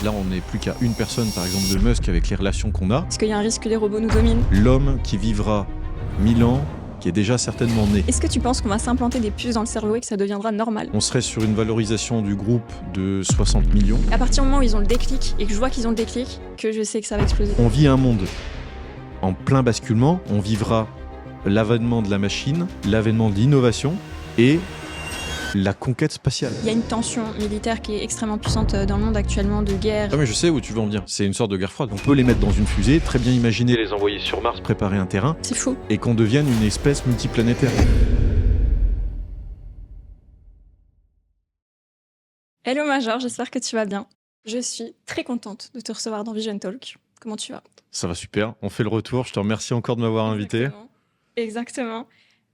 Là, on n'est plus qu'à une personne, par exemple, de Musk, avec les relations qu'on a. Est-ce qu'il y a un risque que les robots nous dominent? L'homme qui vivra 1000 ans, qui est déjà certainement né. Est-ce que tu penses qu'on va s'implanter des puces dans le cerveau et que ça deviendra normal? On serait sur une valorisation du groupe de 60 millions. À partir du moment où ils ont le déclic et que je vois qu'ils ont le déclic, que je sais que ça va exploser. On vit un monde en plein basculement. On vivra l'avènement de la machine, l'avènement de l'innovation et la conquête spatiale. Il y a une tension militaire qui est extrêmement puissante dans le monde actuellement, de guerre. Ah mais je sais où tu veux en venir. C'est une sorte de guerre froide. On peut les mettre dans une fusée, très bien imaginer les envoyer sur Mars, préparer un terrain, C'est fou. et qu'on devienne une espèce multiplanétaire. Hello Major, j'espère que tu vas bien. Je suis très contente de te recevoir dans Vision Talk. Comment tu vas? Ça va super. On fait le retour. Je te remercie encore de m'avoir invité. Exactement.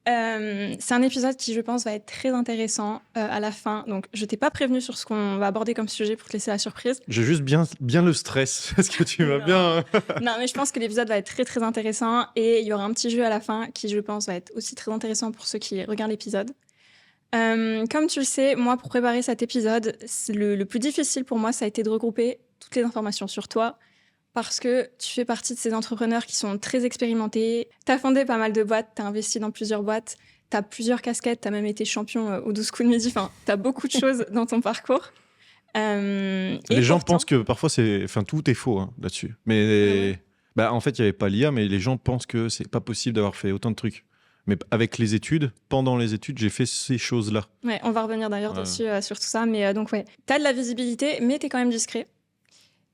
C'est un épisode qui, je pense, va être très intéressant à la fin. Donc, je t'ai pas prévenu sur ce qu'on va aborder comme sujet pour te laisser la surprise. J'ai juste bien le stress. Est-ce que tu vas Non. bien? Non, mais je pense que l'épisode va être très, très intéressant. Et il y aura un petit jeu à la fin qui, je pense, va être aussi très intéressant pour ceux qui regardent l'épisode. Comme tu le sais, moi, pour préparer cet épisode, le plus difficile pour moi, ça a été de regrouper toutes les informations sur toi. Parce que tu fais partie de ces entrepreneurs qui sont très expérimentés. Tu as fondé pas mal de boîtes, tu as investi dans plusieurs boîtes, tu as plusieurs casquettes, tu as même été champion au 12 coups de midi. Enfin, tu as beaucoup de choses dans ton parcours. Les gens pensent que parfois, tout est faux là-dessus. Mais en fait, il n'y avait pas l'IA, mais les gens pensent que c'est pas possible d'avoir fait autant de trucs. Mais avec les études, pendant les études, j'ai fait ces choses-là. Ouais, on va revenir d'ailleurs dessus, sur tout ça. Mais donc, ouais, tu as de la visibilité, mais tu es quand même discret.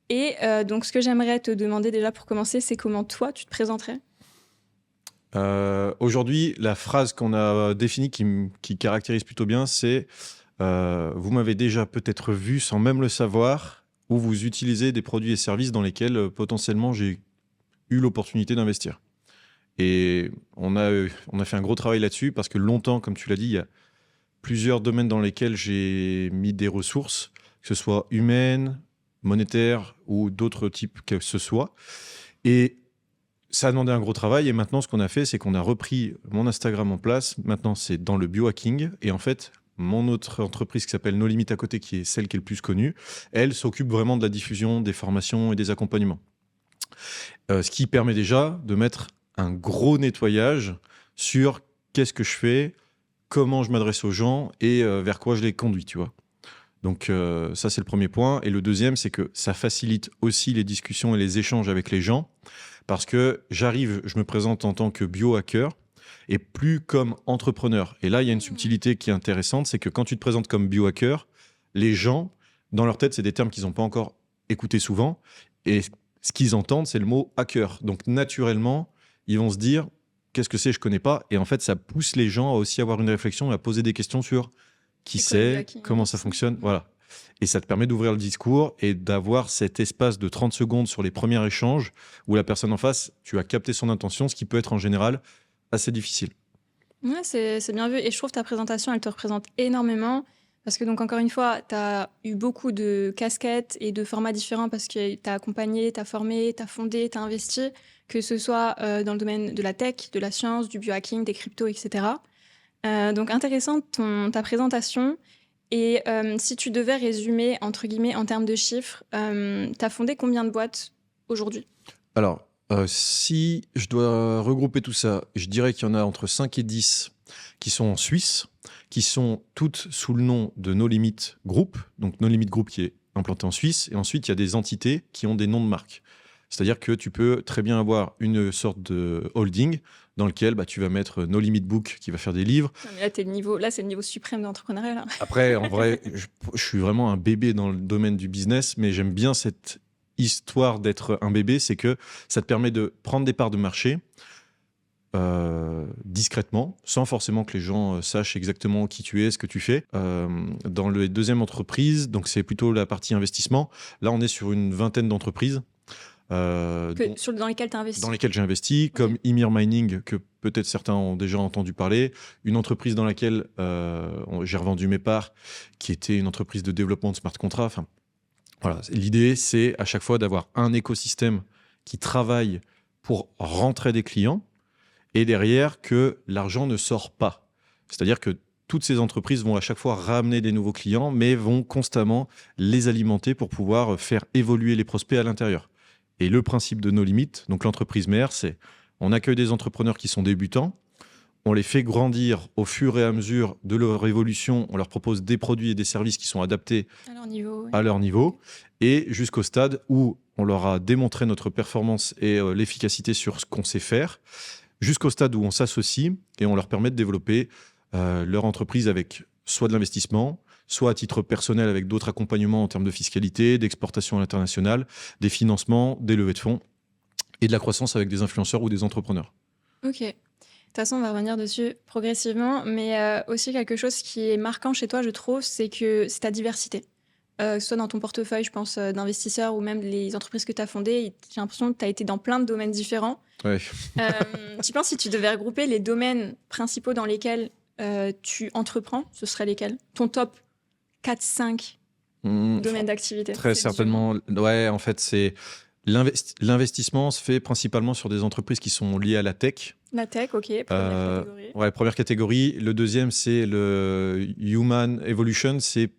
Et donc, ce que j'aimerais te demander déjà pour commencer, c'est comment toi, tu te présenterais? Aujourd'hui, la phrase qu'on a définie qui caractérise plutôt bien, c'est vous m'avez déjà peut-être vu sans même le savoir, ou vous utilisez des produits et services dans lesquels potentiellement j'ai eu l'opportunité d'investir. Et on a fait un gros travail là-dessus parce que longtemps, comme tu l'as dit, il y a plusieurs domaines dans lesquels j'ai mis des ressources, que ce soit humaines, monétaire ou d'autres types que ce soit. Et ça a demandé un gros travail. Et maintenant, ce qu'on a fait, c'est qu'on a repris mon Instagram en place. Maintenant, c'est dans le biohacking. Et en fait, mon autre entreprise qui s'appelle No Limit à côté, qui est celle qui est le plus connue, elle s'occupe vraiment de la diffusion, des formations et des accompagnements. Ce qui permet déjà de mettre un gros nettoyage sur qu'est-ce que je fais, comment je m'adresse aux gens et vers quoi je les conduis, tu vois. Donc ça, c'est le premier point. Et le deuxième, c'est que ça facilite aussi les discussions et les échanges avec les gens parce que je me présente en tant que biohacker et plus comme entrepreneur. Et là, il y a une subtilité qui est intéressante, c'est que quand tu te présentes comme biohacker, les gens, dans leur tête, c'est des termes qu'ils n'ont pas encore écoutés souvent. Et ce qu'ils entendent, c'est le mot hacker. Donc naturellement, ils vont se dire, qu'est-ce que c'est, je ne connais pas. Et en fait, ça pousse les gens à aussi avoir une réflexion et à poser des questions sur qui c'est, comment ça fonctionne, voilà. Et ça te permet d'ouvrir le discours et d'avoir cet espace de 30 secondes sur les premiers échanges où la personne en face, tu as capté son intention, ce qui peut être en général assez difficile. Ouais, c'est bien vu. Et je trouve ta présentation, elle te représente énormément. Parce que, donc, encore une fois, tu as eu beaucoup de casquettes et de formats différents parce que tu as accompagné, tu as formé, tu as fondé, tu as investi, que ce soit dans le domaine de la tech, de la science, du biohacking, des cryptos, etc. Donc, intéressante ta présentation. Et si tu devais résumer, entre guillemets, en termes de chiffres, tu as fondé combien de boîtes aujourd'hui? Alors, si je dois regrouper tout ça, je dirais qu'il y en a entre 5 et 10 qui sont en Suisse, qui sont toutes sous le nom de No Limit Group. Donc, No Limit Group qui est implanté en Suisse. Et ensuite, il y a des entités qui ont des noms de marques. C'est-à-dire que tu peux très bien avoir une sorte de holding dans lequel tu vas mettre No Limit Book qui va faire des livres. Non, mais là, c'est le niveau suprême d'entrepreneuriat. Là. Après, en vrai, je suis vraiment un bébé dans le domaine du business, mais j'aime bien cette histoire d'être un bébé. C'est que ça te permet de prendre des parts de marché discrètement, sans forcément que les gens sachent exactement qui tu es, ce que tu fais. Dans la deuxième entreprise, donc c'est plutôt la partie investissement, là on est sur une vingtaine d'entreprises. Dans lesquelles tu as investi. Dans lesquelles j'ai investi, comme Emir Mining, que peut-être certains ont déjà entendu parler, une entreprise dans laquelle j'ai revendu mes parts, qui était une entreprise de développement de smart contracts. Enfin, voilà. L'idée, c'est à chaque fois d'avoir un écosystème qui travaille pour rentrer des clients et derrière que l'argent ne sort pas. C'est-à-dire que toutes ces entreprises vont à chaque fois ramener des nouveaux clients, mais vont constamment les alimenter pour pouvoir faire évoluer les prospects à l'intérieur. Et le principe de No Limit, donc l'entreprise mère, c'est on accueille des entrepreneurs qui sont débutants, on les fait grandir au fur et à mesure de leur évolution, on leur propose des produits et des services qui sont adaptés À leur niveau, ouais. à leur niveau, et jusqu'au stade où on leur a démontré notre performance et l'efficacité sur ce qu'on sait faire, jusqu'au stade où on s'associe et on leur permet de développer leur entreprise avec soit de l'investissement, soit à titre personnel avec d'autres accompagnements en termes de fiscalité, d'exportation à l'international, des financements, des levées de fonds et de la croissance avec des influenceurs ou des entrepreneurs. Ok. De toute façon, on va revenir dessus progressivement, mais aussi quelque chose qui est marquant chez toi, je trouve, c'est ta diversité. Que ce soit dans ton portefeuille, je pense, d'investisseurs ou même les entreprises que tu as fondées, j'ai l'impression que tu as été dans plein de domaines différents. Ouais. Tu penses si tu devais regrouper les domaines principaux dans lesquels tu entreprends, ce seraient lesquels? Ton top 4-5 domaines d'activité? Très C'est certainement. Ouais, en fait, c'est l'investissement se fait principalement sur des entreprises qui sont liées à la tech. la tech, ok, première catégorie. Ouais, première catégorie. Le deuxième, c'est le Human Evolution. C'est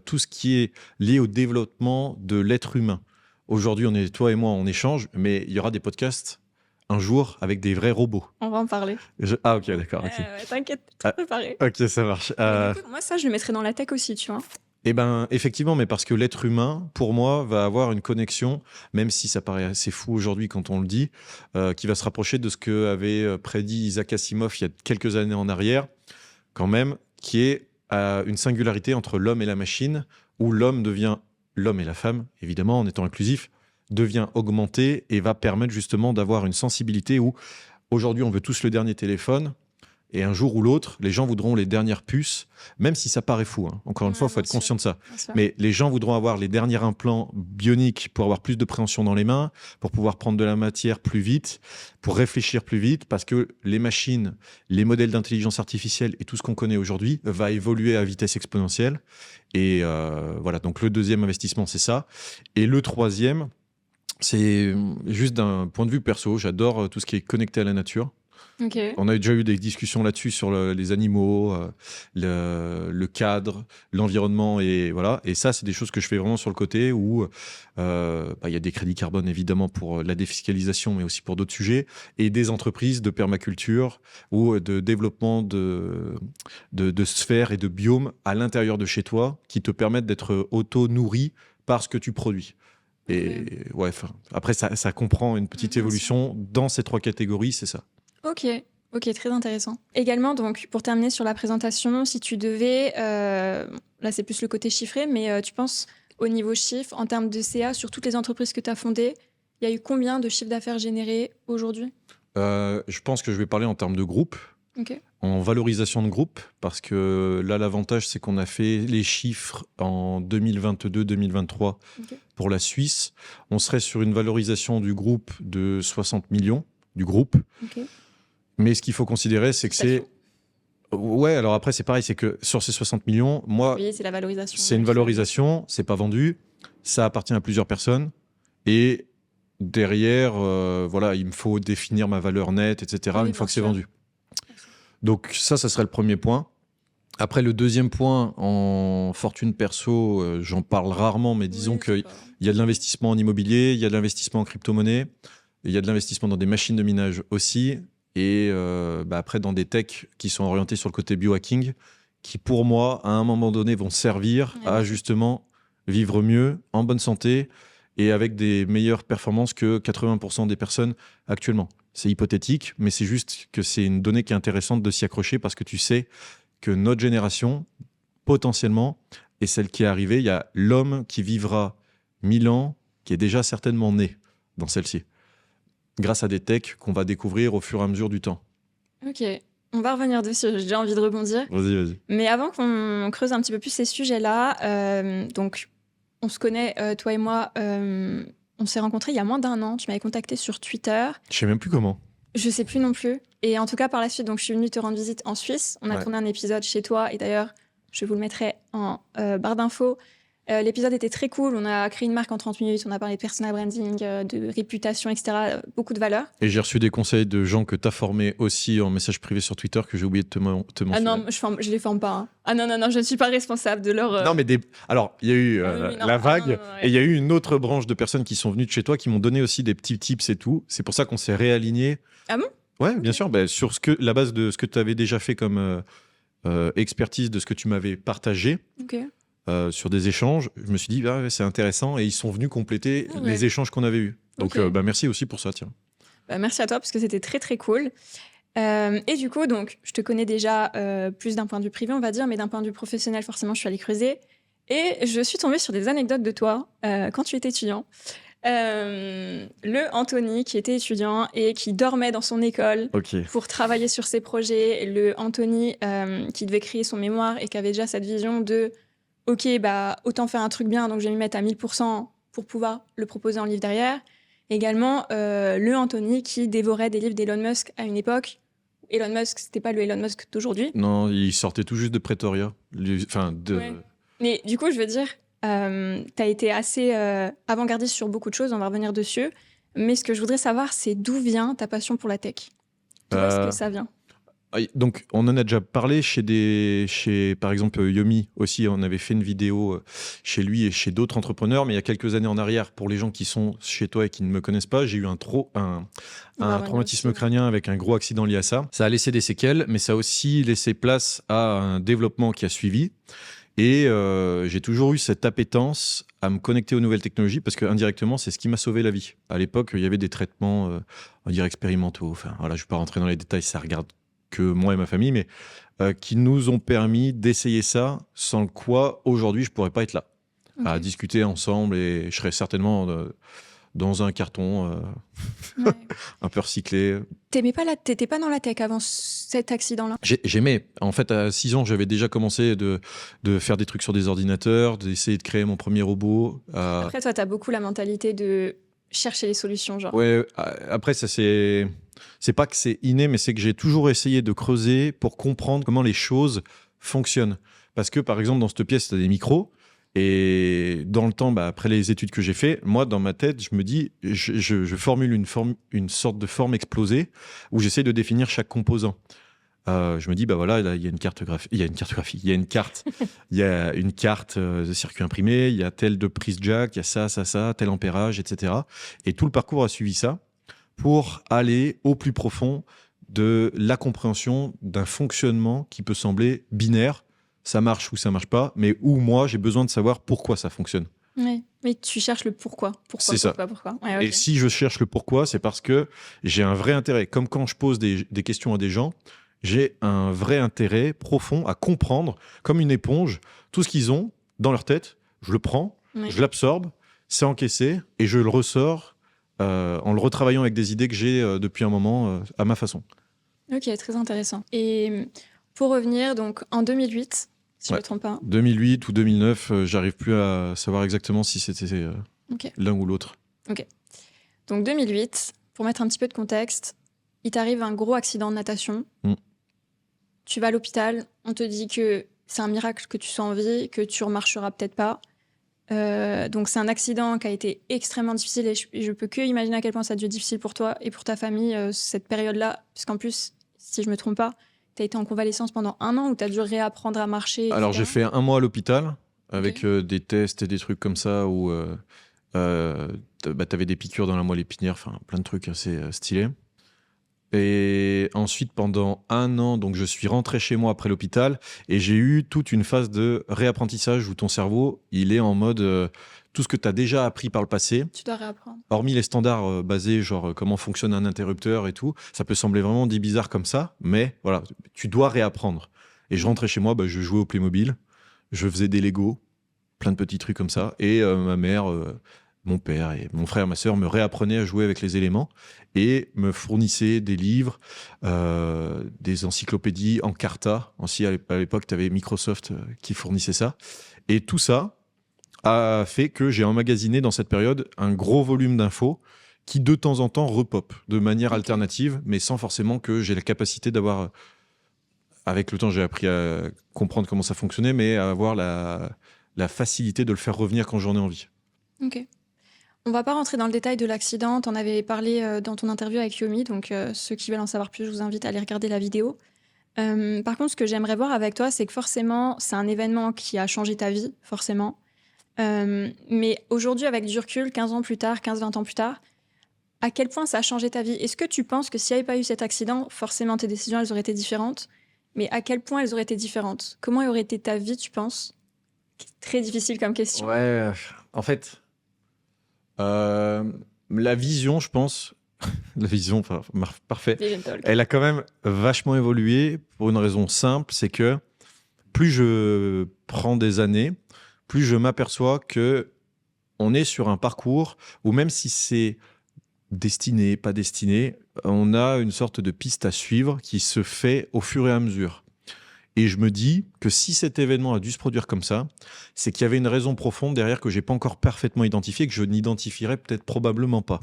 tout ce qui est lié au développement de l'être humain. Aujourd'hui, toi et moi, on échange, mais il y aura des podcasts un jour avec des vrais robots. On va en parler. Ah, ok, d'accord. Ok, Ouais, t'inquiète, tout préparé. ok, ça marche. Mais du coup, moi, ça, je le mettrais dans la tech aussi, tu vois. Eh ben, effectivement, mais parce que l'être humain, pour moi, va avoir une connexion, même si ça paraît assez fou aujourd'hui quand on le dit, qui va se rapprocher de ce que avait prédit Isaac Asimov il y a quelques années en arrière, quand même, qui est une singularité entre l'homme et la machine, où l'homme et la femme, évidemment, en étant inclusif, devient augmenté et va permettre justement d'avoir une sensibilité où, aujourd'hui, on veut tous le dernier téléphone, et un jour ou l'autre, les gens voudront les dernières puces, même si ça paraît fou. Hein. Encore une fois, il faut être conscient de ça. Mais les gens voudront avoir les derniers implants bioniques pour avoir plus de préhension dans les mains, pour pouvoir prendre de la matière plus vite, pour réfléchir plus vite, parce que les machines, les modèles d'intelligence artificielle et tout ce qu'on connaît aujourd'hui va évoluer à vitesse exponentielle. Et voilà, donc le deuxième investissement, c'est ça. Et le troisième, c'est juste d'un point de vue perso, j'adore tout ce qui est connecté à la nature. Okay. On a déjà eu des discussions là-dessus sur les animaux, le cadre, l'environnement et voilà. Et ça, c'est des choses que je fais vraiment sur le côté où y a des crédits carbone évidemment pour la défiscalisation, mais aussi pour d'autres sujets et des entreprises de permaculture ou de développement de sphères et de biomes à l'intérieur de chez toi qui te permettent d'être auto-nourri par ce que tu produis. Et ouais, après, ça comprend une petite évolution dans ces trois catégories, c'est ça. Ok, très intéressant. Également, donc, pour terminer sur la présentation, si tu devais, là c'est plus le côté chiffré, mais tu penses au niveau chiffre, en termes de CA, sur toutes les entreprises que tu as fondées, il y a eu combien de chiffres d'affaires générés aujourd'hui? Je pense que je vais parler en termes de groupe, en valorisation de groupe, parce que là, l'avantage, c'est qu'on a fait les chiffres en 2022-2023 pour la Suisse. On serait sur une valorisation du groupe de 60 millions, du groupe. Mais ce qu'il faut considérer, c'est que c'est... Ouais, alors après, c'est pareil, c'est que sur ces 60 millions, moi, oui, c'est la valorisation. C'est une valorisation, c'est pas vendu, ça appartient à plusieurs personnes. Et derrière, voilà, il me faut définir ma valeur nette, etc., une fois que c'est vendu. Donc ça serait le premier point. Après, le deuxième point, en fortune perso, j'en parle rarement, mais disons qu'il y a de l'investissement en immobilier, il y a de l'investissement en crypto-monnaie, il y a de l'investissement dans des machines de minage aussi, et après dans des techs qui sont orientés sur le côté biohacking, qui pour moi, à un moment donné, vont servir à justement vivre mieux, en bonne santé, et avec des meilleures performances que 80% des personnes actuellement. C'est hypothétique, mais c'est juste que c'est une donnée qui est intéressante de s'y accrocher, parce que tu sais que notre génération, potentiellement, est celle qui est arrivée. Il y a l'homme qui vivra 1000 ans, qui est déjà certainement né dans celle-ci, grâce à des techs qu'on va découvrir au fur et à mesure du temps. Ok, on va revenir dessus, j'ai déjà envie de rebondir. Vas-y. Mais avant qu'on creuse un petit peu plus ces sujets-là, donc on se connaît, toi et moi, on s'est rencontrés il y a moins d'1 an, tu m'avais contacté sur Twitter. Je sais même plus comment. Je sais plus non plus. Et en tout cas, par la suite, donc, je suis venue te rendre visite en Suisse. On a tourné un épisode chez toi. Et d'ailleurs, je vous le mettrai en barre d'infos. L'épisode était très cool. On a créé une marque en 30 minutes. On a parlé de personal branding, de réputation, etc. Beaucoup de valeurs. Et j'ai reçu des conseils de gens que tu as formés aussi en message privé sur Twitter que j'ai oublié de te mentionner. Ah non, je les forme pas. Hein. Ah non, je ne suis pas responsable de leur... Non, mais alors, il y a eu la vague, ouais. et il y a eu une autre branche de personnes qui sont venues de chez toi, qui m'ont donné aussi des petits tips et tout. C'est pour ça qu'on s'est réaligné. Ah bon? Ouais, bien sûr, sur la base de ce que tu avais déjà fait comme expertise, de ce que tu m'avais partagé. Ok. Sur des échanges, je me suis dit, c'est intéressant, et ils sont venus compléter les échanges qu'on avait eus. Donc, merci aussi pour ça, tiens. Merci à toi, parce que c'était très, très cool. Et du coup, donc, je te connais déjà plus d'un point de vue privé, on va dire, mais d'un point de vue professionnel, forcément, je suis allée creuser. Et je suis tombée sur des anecdotes de toi quand tu étais étudiant. Le Anthony qui était étudiant et qui dormait dans son école pour travailler sur ses projets. Le Anthony qui devait créer son mémoire et qui avait déjà cette vision de ok, autant faire un truc bien, donc je vais m'y mettre à 1000% pour pouvoir le proposer en livre derrière. Également, le Anthony qui dévorait des livres d'Elon Musk à une époque. Elon Musk, c'était pas le Elon Musk d'aujourd'hui. Non, il sortait tout juste de Pretoria. Ouais. Mais du coup, je veux dire, t'as été assez avant-gardiste sur beaucoup de choses, on va revenir dessus. Mais ce que je voudrais savoir, c'est d'où vient ta passion pour la tech? D'où est-ce que ça vient? Donc, on en a déjà parlé chez par exemple, Yomi aussi. On avait fait une vidéo chez lui et chez d'autres entrepreneurs. Mais il y a quelques années en arrière, pour les gens qui sont chez toi et qui ne me connaissent pas, j'ai eu un traumatisme crânien avec un gros accident lié à ça. Ça a laissé des séquelles, mais ça a aussi laissé place à un développement qui a suivi. Et j'ai toujours eu cette appétence à me connecter aux nouvelles technologies parce qu'indirectement, c'est ce qui m'a sauvé la vie. À l'époque, il y avait des traitements, on va dire, expérimentaux. Enfin, voilà, je ne vais pas rentrer dans les détails, ça regarde que moi et ma famille, mais qui nous ont permis d'essayer ça, sans quoi, aujourd'hui, je ne pourrais pas être là, à discuter ensemble, et je serais certainement dans un carton un peu recyclé. T'étais pas dans la tech avant cet accident-là? J'aimais. En fait, à 6 ans, j'avais déjà commencé de faire des trucs sur des ordinateurs, d'essayer de créer mon premier robot. Après, toi, t'as beaucoup la mentalité de chercher les solutions, genre. Ouais, après, ça c'est pas que c'est inné, mais c'est que j'ai toujours essayé de creuser pour comprendre comment les choses fonctionnent. Parce que, par exemple, dans cette pièce, tu as des micros. Et dans le temps, après les études que j'ai fait, moi, dans ma tête, je me dis, je formule une sorte de forme explosée où j'essaie de définir chaque composant. Je me dis, voilà, là, il y a une cartographie, il y a une carte, il y a une carte de circuit imprimé, il y a telle de prise jack, il y a ça, tel ampérage, etc. Et tout le parcours a suivi ça pour aller au plus profond de la compréhension d'un fonctionnement qui peut sembler binaire. Ça marche ou ça marche pas, mais où moi, j'ai besoin de savoir pourquoi ça fonctionne. Oui, mais tu cherches le pourquoi. C'est ça. Pourquoi. Ouais, okay. Et si je cherche le pourquoi, c'est parce que j'ai un vrai intérêt. Comme quand je pose des questions à des gens, j'ai un vrai intérêt profond à comprendre, comme une éponge, tout ce qu'ils ont dans leur tête. Je le prends, je l'absorbe, c'est encaissé, et je le ressors en le retravaillant avec des idées que j'ai depuis un moment à ma façon. Ok, très intéressant. Et pour revenir, donc en 2008, si je ne me trompe pas. 2008 ou 2009, j'arrive plus à savoir exactement si c'était l'un ou l'autre. Ok. Donc 2008, pour mettre un petit peu de contexte, il t'arrive un gros accident de natation. Tu vas à l'hôpital, on te dit que c'est un miracle que tu sois en vie, que tu remarcheras peut-être pas. Donc c'est un accident qui a été extrêmement difficile et je peux que imaginer à quel point ça a dû être difficile pour toi et pour ta famille cette période-là, puisqu'en plus, si je me trompe pas, tu as été en convalescence pendant 1 an ou tu as dû réapprendre à marcher, etc. Alors j'ai fait 1 mois à l'hôpital avec des tests et des trucs comme ça où t'avais des piqûres dans la moelle épinière, enfin plein de trucs assez stylés. Et ensuite, pendant 1 an, donc je suis rentré chez moi après l'hôpital et j'ai eu toute une phase de réapprentissage où ton cerveau, il est en mode tout ce que tu as déjà appris par le passé. Tu dois réapprendre. Hormis les standards basés, genre comment fonctionne un interrupteur et tout, ça peut sembler vraiment dit bizarre comme ça, mais voilà, tu dois réapprendre. Et je rentrais chez moi, je jouais au Playmobil, je faisais des Lego, plein de petits trucs comme ça, et ma mère... mon père et mon frère, ma sœur me réapprenaient à jouer avec les éléments et me fournissaient des livres, des encyclopédies en carta. Aussi, à l'époque, tu avais Microsoft qui fournissait ça. Et tout ça a fait que j'ai emmagasiné dans cette période un gros volume d'infos qui, de temps en temps, repop de manière alternative, mais sans forcément que j'ai la capacité d'avoir... Avec le temps, j'ai appris à comprendre comment ça fonctionnait, mais à avoir la facilité de le faire revenir quand j'en ai envie. Ok. On va pas rentrer dans le détail de l'accident. T'en avais parlé dans ton interview avec Yomi, donc ceux qui veulent en savoir plus, je vous invite à aller regarder la vidéo. Par contre, ce que j'aimerais voir avec toi, c'est que forcément, c'est un événement qui a changé ta vie, forcément. Mais aujourd'hui, avec du recul, 15 ans plus tard, 15-20 ans plus tard, à quel point ça a changé ta vie? Est-ce que tu penses que s'il n'y avait pas eu cet accident, forcément tes décisions, elles auraient été différentes? Mais à quel point elles auraient été différentes? Comment aurait été ta vie, tu penses? Très difficile comme question. Ouais, en fait, la vision, je pense, la vision, enfin, parfait, Vision talk. elle a quand même vachement évolué pour une raison simple, c'est que plus je prends des années, plus je m'aperçois que on est sur un parcours où même si c'est destiné, pas destiné, on a une sorte de piste à suivre qui se fait au fur et à mesure. Et je me dis que si cet événement a dû se produire comme ça, c'est qu'il y avait une raison profonde derrière que j'ai pas encore parfaitement identifiée, que je n'identifierais peut-être probablement pas.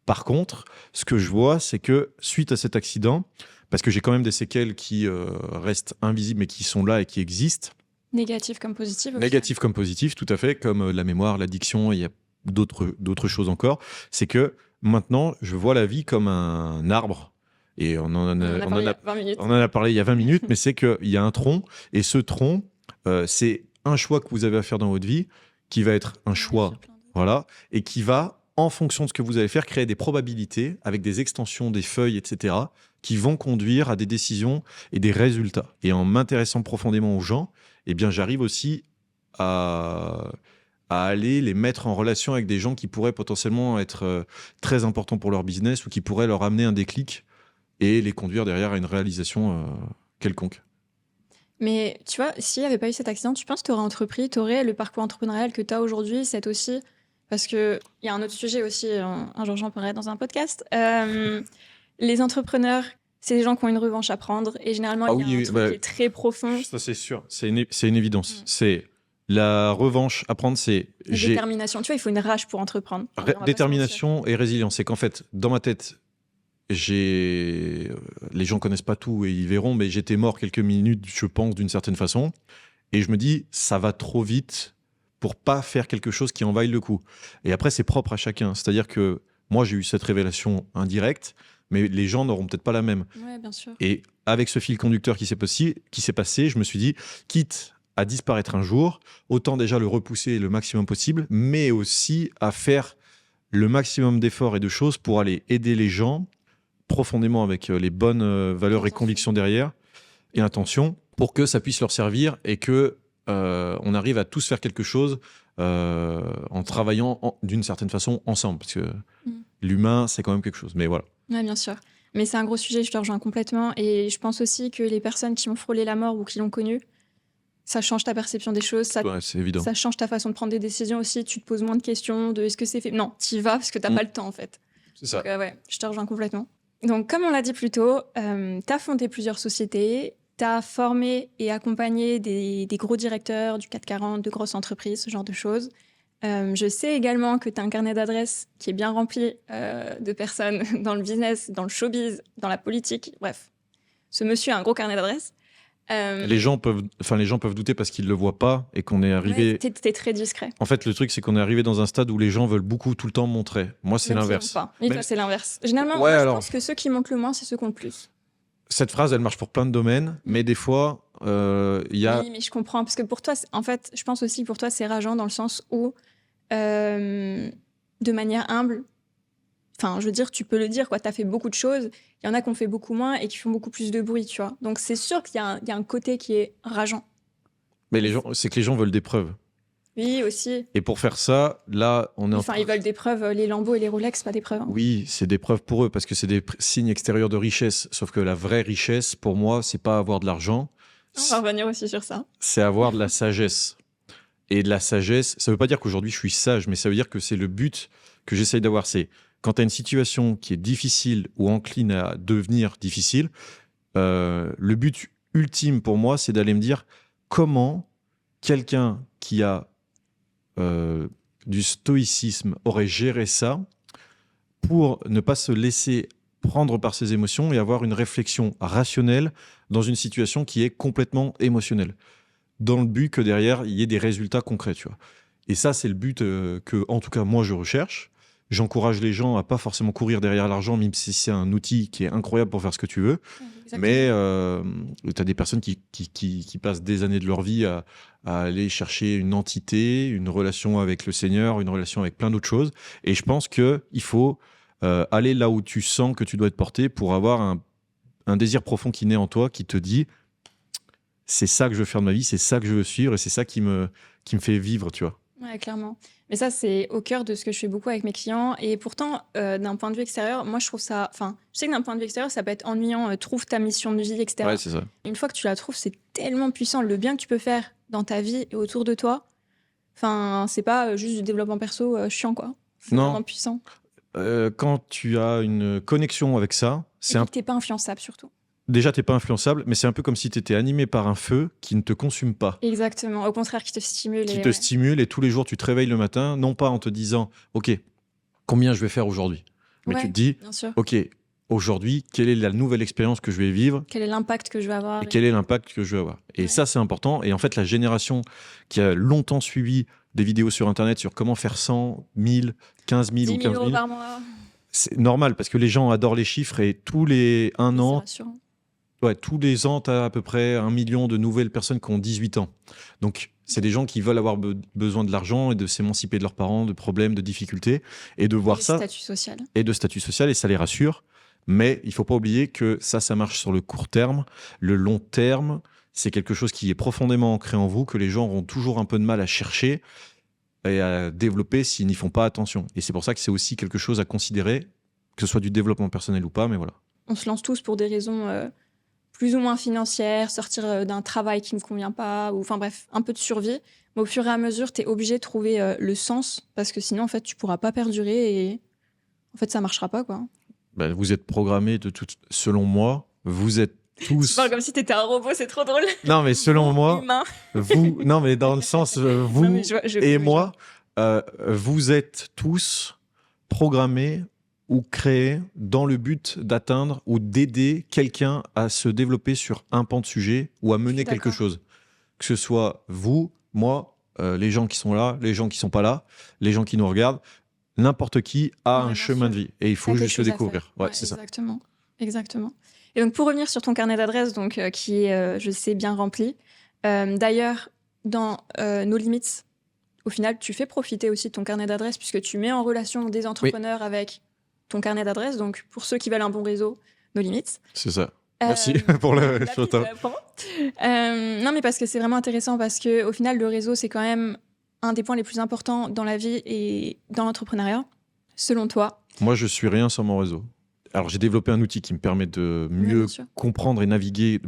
Par contre, ce que je vois, c'est que suite à cet accident, parce que j'ai quand même des séquelles qui restent invisibles mais qui sont là et qui existent, Négatif comme positif. au négatif comme positif, tout à fait, comme la mémoire, l'addiction, il y a d'autres choses encore, c'est que maintenant, je vois la vie comme un arbre. Et final. On en a parlé il y a 20 minutes. on en a parlé il y a 20 minutes, mais c'est qu'il y a un tronc, et ce tronc, c'est un choix que vous avez à faire dans votre vie, qui va être un choix, Sur plein d'autres. voilà, et qui va, en fonction de ce que vous allez faire, créer des probabilités avec des extensions, des feuilles, etc., qui vont conduire à des décisions et des résultats. Et en m'intéressant profondément aux gens, eh bien, j'arrive aussi à aller les mettre en relation avec des gens qui pourraient potentiellement être très importants pour leur business ou qui pourraient leur amener un déclic et les conduire derrière à une réalisation quelconque. Mais tu vois, s'il n'y avait pas eu cet accident, tu penses que tu aurais entrepris, tu aurais le parcours entrepreneurial que tu as aujourd'hui, c'est aussi. Parce qu'il y a un autre sujet aussi, un jour j'en parlerai dans un podcast. Les entrepreneurs, c'est des gens qui ont une revanche à prendre. Et généralement, il y a un truc qui est très profond. Ça, c'est sûr. C'est une évidence. C'est la revanche à prendre, c'est... Détermination. Tu vois, il faut une rage pour entreprendre. Détermination et résilience. C'est qu'en fait, dans ma tête, les gens connaissent pas tout et ils verront, mais j'étais mort quelques minutes, je pense, d'une certaine façon. Et je me dis, ça va trop vite pour pas faire quelque chose qui en vaille le coup. Et après, c'est propre à chacun. C'est-à-dire que moi, j'ai eu cette révélation indirecte, mais les gens n'auront peut-être pas la même. Ouais, bien sûr. Et avec ce fil conducteur qui s'est passé, je me suis dit, quitte à disparaître un jour, autant déjà le repousser le maximum possible, mais aussi à faire le maximum d'efforts et de choses pour aller aider les gens profondément avec les bonnes valeurs et convictions derrière et intentions pour que ça puisse leur servir et que on arrive à tous faire quelque chose en travaillant d'une certaine façon ensemble, parce que l'humain, c'est quand même quelque chose. Mais voilà. Oui, bien sûr. Mais c'est un gros sujet, je te rejoins complètement. Et je pense aussi que les personnes qui ont frôlé la mort ou qui l'ont connu, ça change ta perception des choses, Ouais, c'est évident. ça change ta façon de prendre des décisions aussi. Tu te poses moins de questions de est-ce que c'est fait. Non, t'y vas parce que t'as pas le temps en fait. C'est ça. Donc, ouais, je te rejoins complètement. Donc, comme on l'a dit plus tôt, t'as fondé plusieurs sociétés, t'as formé et accompagné des gros directeurs du 440, de grosses entreprises, ce genre de choses. Je sais également que tu as un carnet d'adresses qui est bien rempli de personnes dans le business, dans le showbiz, dans la politique. Bref, ce monsieur a un gros carnet d'adresses. Les gens peuvent douter parce qu'ils le voient pas et qu'on est arrivé. Ouais, t'es très discret. En fait, le truc, c'est qu'on est arrivé dans un stade où les gens veulent beaucoup tout le temps montrer. Moi, c'est Même s'ils l'inverse. montrent pas. Et toi, c'est l'inverse. Généralement, Ouais, moi, je alors- pense que ceux qui montent le moins, c'est ceux qui ont le plus. Cette phrase, elle marche pour plein de domaines, mais des fois, il y a. Oui, mais je comprends. Parce que pour toi, en fait, je pense aussi que pour toi, c'est rageant dans le sens où, de manière humble, enfin, je veux dire, tu peux le dire, quoi. Tu as fait beaucoup de choses. Il y en a qui ont fait beaucoup moins et qui font beaucoup plus de bruit, tu vois. Donc, c'est sûr qu'il y a un côté qui est rageant. Mais c'est que les gens veulent des preuves. Oui, aussi. Et pour faire ça, là, on est Enfin, ils veulent des preuves. Les Lambeaux et les Rolex, pas des preuves. Hein. Oui, c'est des preuves pour eux parce que c'est des signes extérieurs de richesse. Sauf que la vraie richesse, pour moi, c'est pas avoir de l'argent. On va revenir aussi sur ça. C'est avoir de la sagesse. Et de la sagesse, ça veut pas dire qu'aujourd'hui je suis sage, mais ça veut dire que c'est le but que j'essaye d'avoir. C'est quand tu as une situation qui est difficile ou encline à devenir difficile, le but ultime pour moi, c'est d'aller me dire comment quelqu'un qui a du stoïcisme aurait géré ça pour ne pas se laisser prendre par ses émotions et avoir une réflexion rationnelle dans une situation qui est complètement émotionnelle. dans le but que derrière, il y ait des résultats concrets, tu vois. Et ça, c'est le but que, en tout cas, moi, je recherche. J'encourage les gens à pas forcément courir derrière l'argent, même si c'est un outil qui est incroyable pour faire ce que tu veux. Exactement. Mais tu as des personnes qui passent des années de leur vie à aller chercher une entité, une relation avec le Seigneur, une relation avec plein d'autres choses. Et je pense qu'il faut aller là où tu sens que tu dois être porté pour avoir un désir profond qui naît en toi, qui te dit c'est ça que je veux faire de ma vie, c'est ça que je veux suivre et c'est ça qui me fait vivre, tu vois. Ouais, clairement. Mais ça, c'est au cœur de ce que je fais beaucoup avec mes clients. Et pourtant, d'un point de vue extérieur, moi, je trouve ça. Enfin, je sais que d'un point de vue extérieur, ça peut être ennuyant. Trouve ta mission de vie, etc. Ouais, c'est ça. Une fois que tu la trouves, c'est tellement puissant. Le bien que tu peux faire dans ta vie et autour de toi, enfin, c'est pas juste du développement perso chiant, quoi. C'est Non. vraiment puissant. Quand tu as une connexion avec ça, Et puis que t'es pas influençable, surtout. déjà, t'es pas influençable, mais c'est un peu comme si tu étais animé par un feu qui ne te consume pas. Exactement. Au contraire, qui te stimule. Qui te stimule et tous les jours, tu te réveilles le matin, non pas en te disant « Ok, combien je vais faire aujourd'hui ?» Mais Ouais, tu te dis bien sûr. « Ok, aujourd'hui, quelle est la nouvelle expérience que je vais vivre Quel est l'impact que je vais avoir et quel est l'impact que je vais avoir ?» Et Ouais. ça, c'est important. Et en fait, la génération qui a longtemps suivi des vidéos sur Internet sur comment faire 100, 1000, 15 000 ou 10 000 15 euros 000, par mois, c'est normal parce que les gens adorent les chiffres et tous les un c'est an, rassurant. ouais, tous les ans, tu as à peu près 1 million de nouvelles personnes qui ont 18 ans. Donc, c'est des gens qui veulent avoir besoin de l'argent et de s'émanciper de leurs parents, de problèmes, de difficultés, et de voir Et ça, statut social. et de statut social, et ça les rassure. Mais il faut pas oublier que ça marche sur le court terme. Le long terme, c'est quelque chose qui est profondément ancré en vous, que les gens auront toujours un peu de mal à chercher et à développer s'ils n'y font pas attention. Et c'est pour ça que c'est aussi quelque chose à considérer, que ce soit du développement personnel ou pas, mais voilà. On se lance tous pour des raisons plus ou moins financières, sortir d'un travail qui ne convient pas, ou enfin bref, un peu de survie. Mais au fur et à mesure, tu es obligé de trouver le sens, parce que sinon, en fait, tu pourras pas perdurer et en fait, ça marchera pas, quoi. Ben, vous êtes programmés selon moi, vous êtes tous. Tu parles comme si t'étais un robot, c'est trop drôle. Non, mais selon moi, Humain. vous, non, mais dans le sens, vous Non, mais et moi, vous êtes tous programmés ou créés dans le but d'atteindre ou d'aider quelqu'un à se développer sur un pan de sujet ou à mener quelque d'accord. chose. Que ce soit vous, moi, les gens qui sont là, les gens qui sont pas là, les gens qui nous regardent, n'importe qui a Ouais, un bien chemin sûr. de vie et il T'as faut quelque juste le chose à découvrir. faire. Ouais, Ouais, c'est ça. exactement. Exactement. Et donc, pour revenir sur ton carnet d'adresses, donc qui est, je sais, bien rempli. D'ailleurs, dans nos limites, au final, tu fais profiter aussi de ton carnet d'adresses puisque tu mets en relation des entrepreneurs avec ton carnet d'adresses. Donc, pour ceux qui veulent un bon réseau, nos limites. C'est ça. Merci pour la le piste, photo. promo. Non, mais parce que c'est vraiment intéressant parce que au final, le réseau, c'est quand même un des points les plus importants dans la vie et dans l'entrepreneuriat, selon toi. Moi, je suis rien sans mon réseau. Alors, j'ai développé un outil qui me permet de Ouais, mieux bien sûr. comprendre et naviguer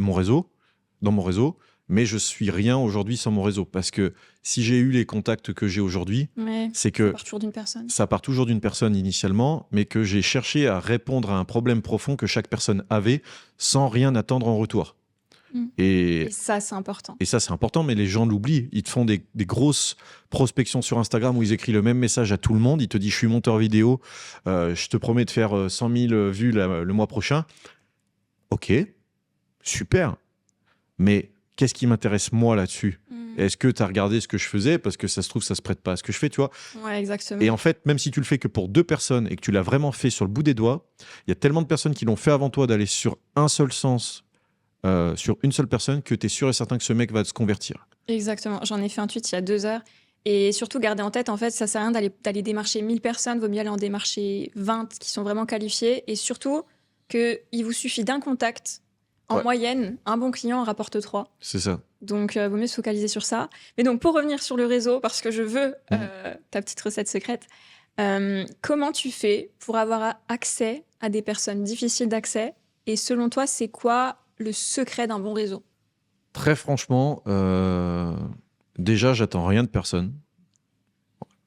dans mon réseau, mais je suis rien aujourd'hui sans mon réseau. Parce que si j'ai eu les contacts que j'ai aujourd'hui, Mais c'est ça que part toujours d'une personne. ça part toujours d'une personne initialement, mais que j'ai cherché à répondre à un problème profond que chaque personne avait sans rien attendre en retour. Mm. Et Et ça, c'est important. Et ça, c'est important, mais les gens l'oublient. Ils te font des grosses prospections sur Instagram où ils écrivent le même message à tout le monde. Ils te disent, je suis monteur vidéo, je te promets de faire 100 000 vues le mois prochain. Ok, super. Mais qu'est-ce qui m'intéresse moi là-dessus ? Est-ce que tu as regardé ce que je faisais ? Parce que ça se trouve, ça se prête pas à ce que je fais, tu vois. Ouais, exactement. Et en fait, même si tu le fais que pour 2 personnes et que tu l'as vraiment fait sur le bout des doigts, il y a tellement de personnes qui l'ont fait avant toi d'aller sur un seul sens, sur une seule personne, que tu es sûr et certain que ce mec va se convertir. Exactement. J'en ai fait un tweet il y a 2 heures. Et surtout, garder en tête, en fait, ça sert à rien d'aller démarcher 1000 personnes. Vaut mieux aller en démarcher 20 qui sont vraiment qualifiées. Et surtout, qu'il vous suffit d'un contact. En Ouais. moyenne, un bon client en rapporte 3. C'est ça. Donc, vaut mieux se focaliser sur ça. Mais donc, pour revenir sur le réseau, parce que je veux ta petite recette secrète, comment tu fais pour avoir accès à des personnes difficiles d'accès ? Et selon toi, c'est quoi le secret d'un bon réseau ? Très franchement, déjà, j'attends rien de personne.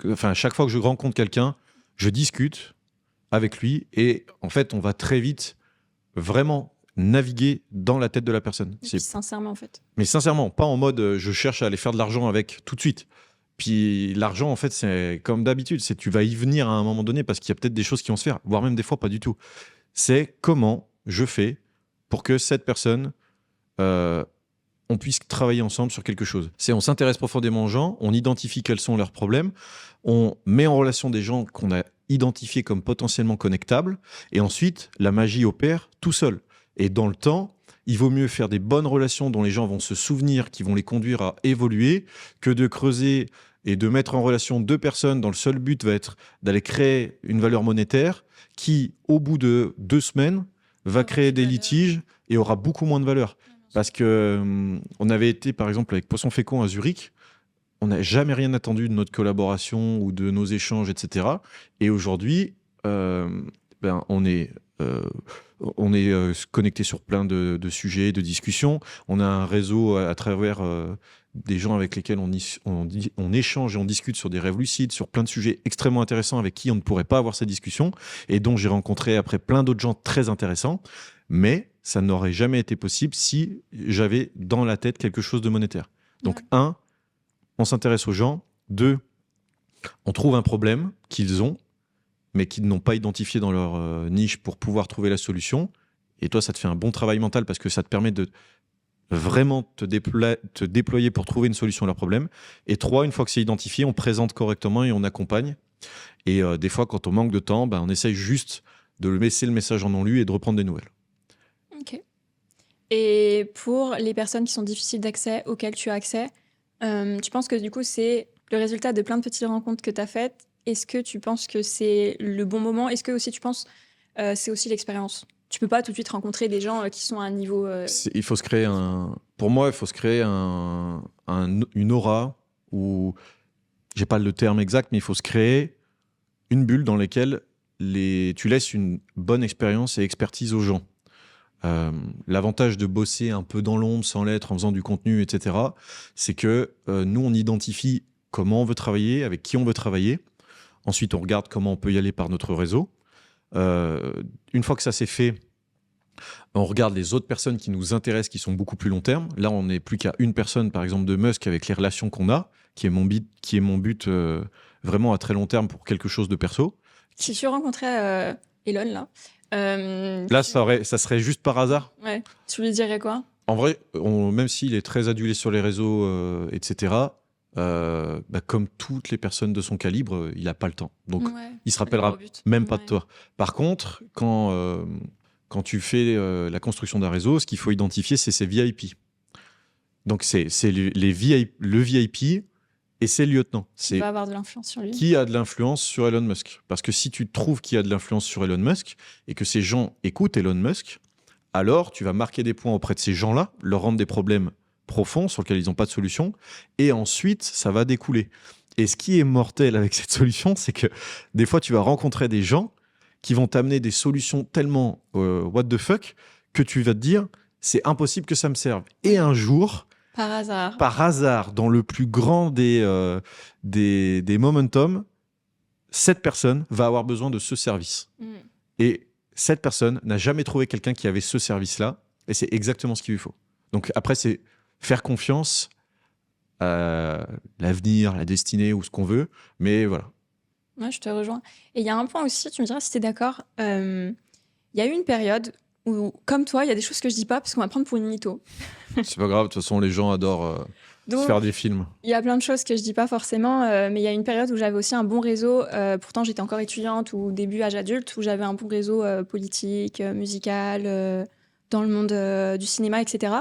Enfin, chaque fois que je rencontre quelqu'un, je discute avec lui et en fait, on va très vite vraiment naviguer dans la tête de la personne. Et puis, sincèrement, en fait. Mais sincèrement, pas en mode je cherche à aller faire de l'argent avec tout de suite. Puis l'argent, en fait, c'est comme d'habitude, c'est tu vas y venir à un moment donné parce qu'il y a peut-être des choses qui vont se faire, voire même des fois pas du tout. C'est comment je fais pour que cette personne on puisse travailler ensemble sur quelque chose. C'est on s'intéresse profondément aux gens, on identifie quels sont leurs problèmes, on met en relation des gens qu'on a identifiés comme potentiellement connectables, et ensuite, la magie opère tout seul. Et dans le temps, il vaut mieux faire des bonnes relations dont les gens vont se souvenir, qui vont les conduire à évoluer, que de creuser et de mettre en relation deux personnes dont le seul but va être d'aller créer une valeur monétaire qui, au bout de 2 semaines, va créer des litiges et aura beaucoup moins de valeur. Parce que on avait été, par exemple, avec Poisson Fécond à Zurich, on n'a jamais rien attendu de notre collaboration ou de nos échanges, etc. Et aujourd'hui, on est connecté sur plein de sujets, de discussions. On a un réseau à travers des gens avec lesquels on échange et on discute sur des rêves lucides, sur plein de sujets extrêmement intéressants avec qui on ne pourrait pas avoir ces discussions et dont j'ai rencontré après plein d'autres gens très intéressants. Mais ça n'aurait jamais été possible si j'avais dans la tête quelque chose de monétaire. Donc, 1, on s'intéresse aux gens. 2, on trouve un problème qu'ils ont, mais qu'ils n'ont pas identifié dans leur niche pour pouvoir trouver la solution. Et toi, ça te fait un bon travail mental parce que ça te permet de vraiment te déployer pour trouver une solution à leur problème. Et 3, une fois que c'est identifié, on présente correctement et on accompagne. Et des fois, quand on manque de temps, on essaye juste de laisser le message en non lu et de reprendre des nouvelles. Ok. Et pour les personnes qui sont difficiles d'accès, auxquelles tu as accès, tu penses que du coup, c'est le résultat de plein de petites rencontres que tu as faites. Est-ce que tu penses que c'est le bon moment? Est-ce que aussi tu penses c'est aussi l'expérience? Tu peux pas tout de suite rencontrer des gens qui sont à un niveau... Il faut se créer pour moi, il faut se créer une aura où, j'ai pas le terme exact, mais il faut se créer une bulle dans laquelle tu laisses une bonne expérience et expertise aux gens. L'avantage de bosser un peu dans l'ombre, sans l'être, en faisant du contenu, etc., c'est que nous, on identifie comment on veut travailler, avec qui on veut travailler. Ensuite, on regarde comment on peut y aller par notre réseau. Une fois que ça s'est fait, on regarde les autres personnes qui nous intéressent, qui sont beaucoup plus long terme. Là, on n'est plus qu'à une personne, par exemple, de Musk, avec les relations qu'on a, qui est mon but vraiment à très long terme pour quelque chose de perso. Si tu rencontrais Elon, là... Là, ça serait juste par hasard. Ouais. Tu lui dirais quoi? En vrai, même s'il est très adulé sur les réseaux, etc., comme toutes les personnes de son calibre, il n'a pas le temps. Donc, il se rappellera même pas de toi. Par contre, quand tu fais la construction d'un réseau, ce qu'il faut identifier, c'est ses VIP. Donc, c'est le VIP et ses lieutenants. Qui va avoir de l'influence sur lui. Qui a de l'influence sur Elon Musk. Parce que si tu trouves qu'il y a de l'influence sur Elon Musk et que ces gens écoutent Elon Musk, alors tu vas marquer des points auprès de ces gens-là, leur rendre des problèmes profonds sur lesquels ils n'ont pas de solution, et ensuite, ça va découler. Et ce qui est mortel avec cette solution, c'est que des fois, tu vas rencontrer des gens qui vont t'amener des solutions tellement what the fuck que tu vas te dire, c'est impossible que ça me serve. Et un jour... Par hasard, dans le plus grand des momentum, cette personne va avoir besoin de ce service. Et cette personne n'a jamais trouvé quelqu'un qui avait ce service-là, et c'est exactement ce qu'il lui faut. Donc après, c'est faire confiance à l'avenir, la destinée ou ce qu'on veut, mais voilà. Ouais, je te rejoins. Et il y a un point aussi, tu me diras si tu es d'accord, il y a eu une période où, comme toi, il y a des choses que je dis pas parce qu'on va prendre pour une mytho. C'est pas grave, de toute façon, les gens adorent se faire des films. Il y a plein de choses que je dis pas forcément, mais il y a une période où j'avais aussi un bon réseau. Pourtant, j'étais encore étudiante ou début âge adulte, où j'avais un bon réseau politique, musical, dans le monde du cinéma, etc.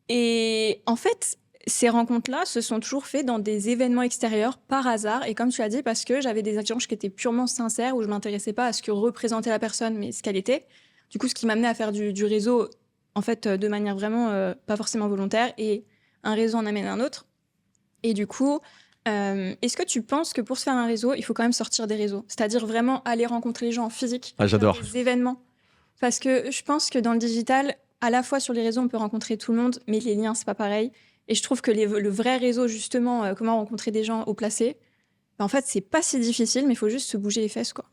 Et en fait, ces rencontres-là se sont toujours faites dans des événements extérieurs, par hasard. Et comme tu as dit, parce que j'avais des échanges qui étaient purement sincères, où je m'intéressais pas à ce que représentait la personne, mais ce qu'elle était. Du coup, ce qui m'amenait à faire du réseau, en fait, de manière vraiment pas forcément volontaire. Et un réseau en amène un autre. Et du coup, est-ce que tu penses que pour se faire un réseau, il faut quand même sortir des réseaux? C'est-à-dire vraiment aller rencontrer les gens en physique, j'adore. faire des événements. Parce que je pense que dans le digital, à la fois sur les réseaux, on peut rencontrer tout le monde, mais les liens, c'est pas pareil. Et je trouve que le vrai réseau, justement, comment rencontrer des gens haut placés, en fait, c'est pas si difficile, mais il faut juste se bouger les fesses, quoi.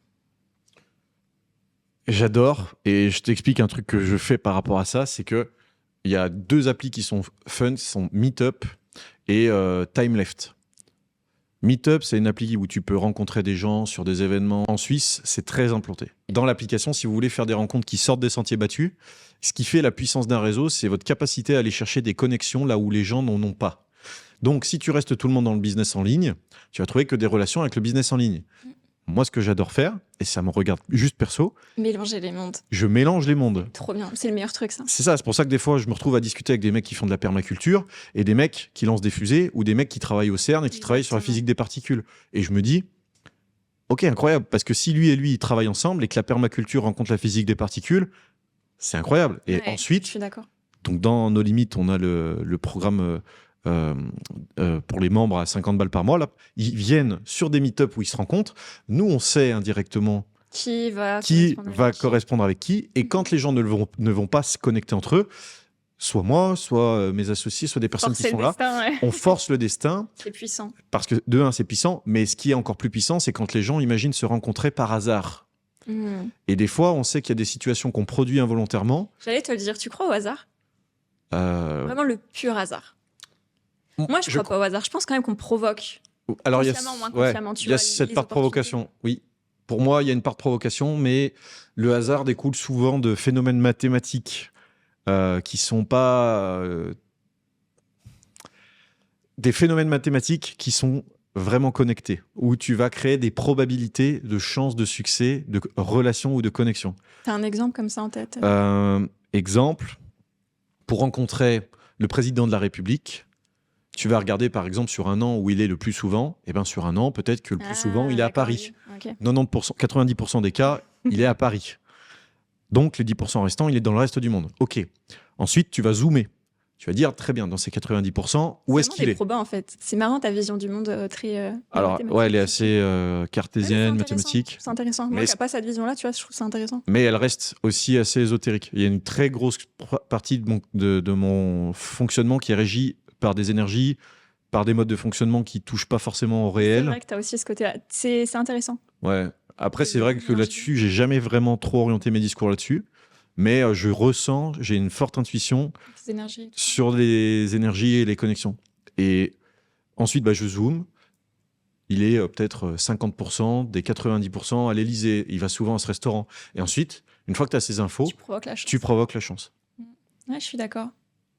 J'adore, et je t'explique un truc que je fais par rapport à ça, c'est que il y a 2 applis qui sont fun, qui sont Meetup et Time Left. Meetup, c'est une appli où tu peux rencontrer des gens sur des événements. En Suisse, c'est très implanté. Dans l'application, si vous voulez faire des rencontres qui sortent des sentiers battus, ce qui fait la puissance d'un réseau, c'est votre capacité à aller chercher des connexions là où les gens n'en ont pas. Donc, si tu restes tout le monde dans le business en ligne, tu vas trouver que des relations avec le business en ligne. Moi, ce que j'adore faire, et ça me regarde juste perso, Mélanger les mondes. je mélange les mondes. Trop bien. C'est le meilleur truc, ça. C'est ça, c'est pour ça que des fois, je me retrouve à discuter avec des mecs qui font de la permaculture et des mecs qui lancent des fusées ou des mecs qui travaillent au CERN et qui travaillent sur la Exactement. physique des particules. Et je me dis, ok, incroyable, parce que si lui et lui ils travaillent ensemble et que la permaculture rencontre la physique des particules, c'est incroyable. Et Ouais, je ensuite, suis d'accord. donc dans nos limites, on a le programme pour les membres à 50 balles par mois. Là, ils viennent sur des meet-up où ils se rencontrent. Nous, on sait indirectement Qui va qui correspondre va avec qui. correspondre avec qui. Et quand les gens ne vont pas se connecter entre eux, soit moi, soit mes associés, soit des personnes qui Forcer sont le là, destin, ouais. on force le destin C'est puissant. parce que de un, c'est puissant, mais ce qui est encore plus puissant, c'est quand les gens imaginent se rencontrer par hasard. Et des fois, on sait qu'il y a des situations qu'on produit involontairement. J'allais te le dire, tu crois au hasard? Vraiment le pur hasard. Moi, je crois pas au hasard. Je pense quand même qu'on provoque. Alors, Consciemment ou ouais, inconsciemment, tu il y a vois, cette les part de provocation, oui. Pour moi, il y a une part de provocation, mais le hasard découle souvent de phénomènes mathématiques qui sont pas des phénomènes mathématiques qui sont vraiment connectés, où tu vas créer des probabilités de chances de succès, de relations ou de connexions. T'as un exemple comme ça en tête? Exemple, pour rencontrer le président de la République, tu vas regarder par exemple sur un an où il est le plus souvent, et bien sur un an, peut-être que le plus souvent, il est à d'accord, Paris. ok. 90%, 90% des cas, il est à Paris. Donc les 10% restants, il est dans le reste du monde. Ok. Ensuite, tu vas zoomer. Tu vas dire, très bien, dans ces 90%, où est-ce C'est qu'il vraiment est des probas en fait. C'est marrant ta vision du monde très. Alors, mathématique. ouais, elle est assez Ouais, mais cartésienne, c'est intéressant. mathématique, C'est intéressant. Moi, Mais qui n'ai pas cette vision-là, tu vois, je trouve ça intéressant. mais elle reste aussi assez ésotérique. Il y a une très grosse partie de mon fonctionnement qui est régie par des énergies, par des modes de fonctionnement qui touchent pas forcément au C'est réel. vrai que tu as aussi ce côté-là. C'est intéressant. Ouais. Après, C'est c'est vrai que l'énergie. là-dessus, j'ai jamais vraiment trop orienté mes discours là-dessus. Mais je ressens, j'ai une forte intuition Les énergies. et tout. sur les énergies et les connexions. Et ensuite, je zoome. Il est peut-être 50% des 90% à l'Élysée. Il va souvent à ce restaurant. Et ensuite, une fois que tu as ces infos, Tu provoques la chance. tu provoques la chance. Ouais, je suis d'accord.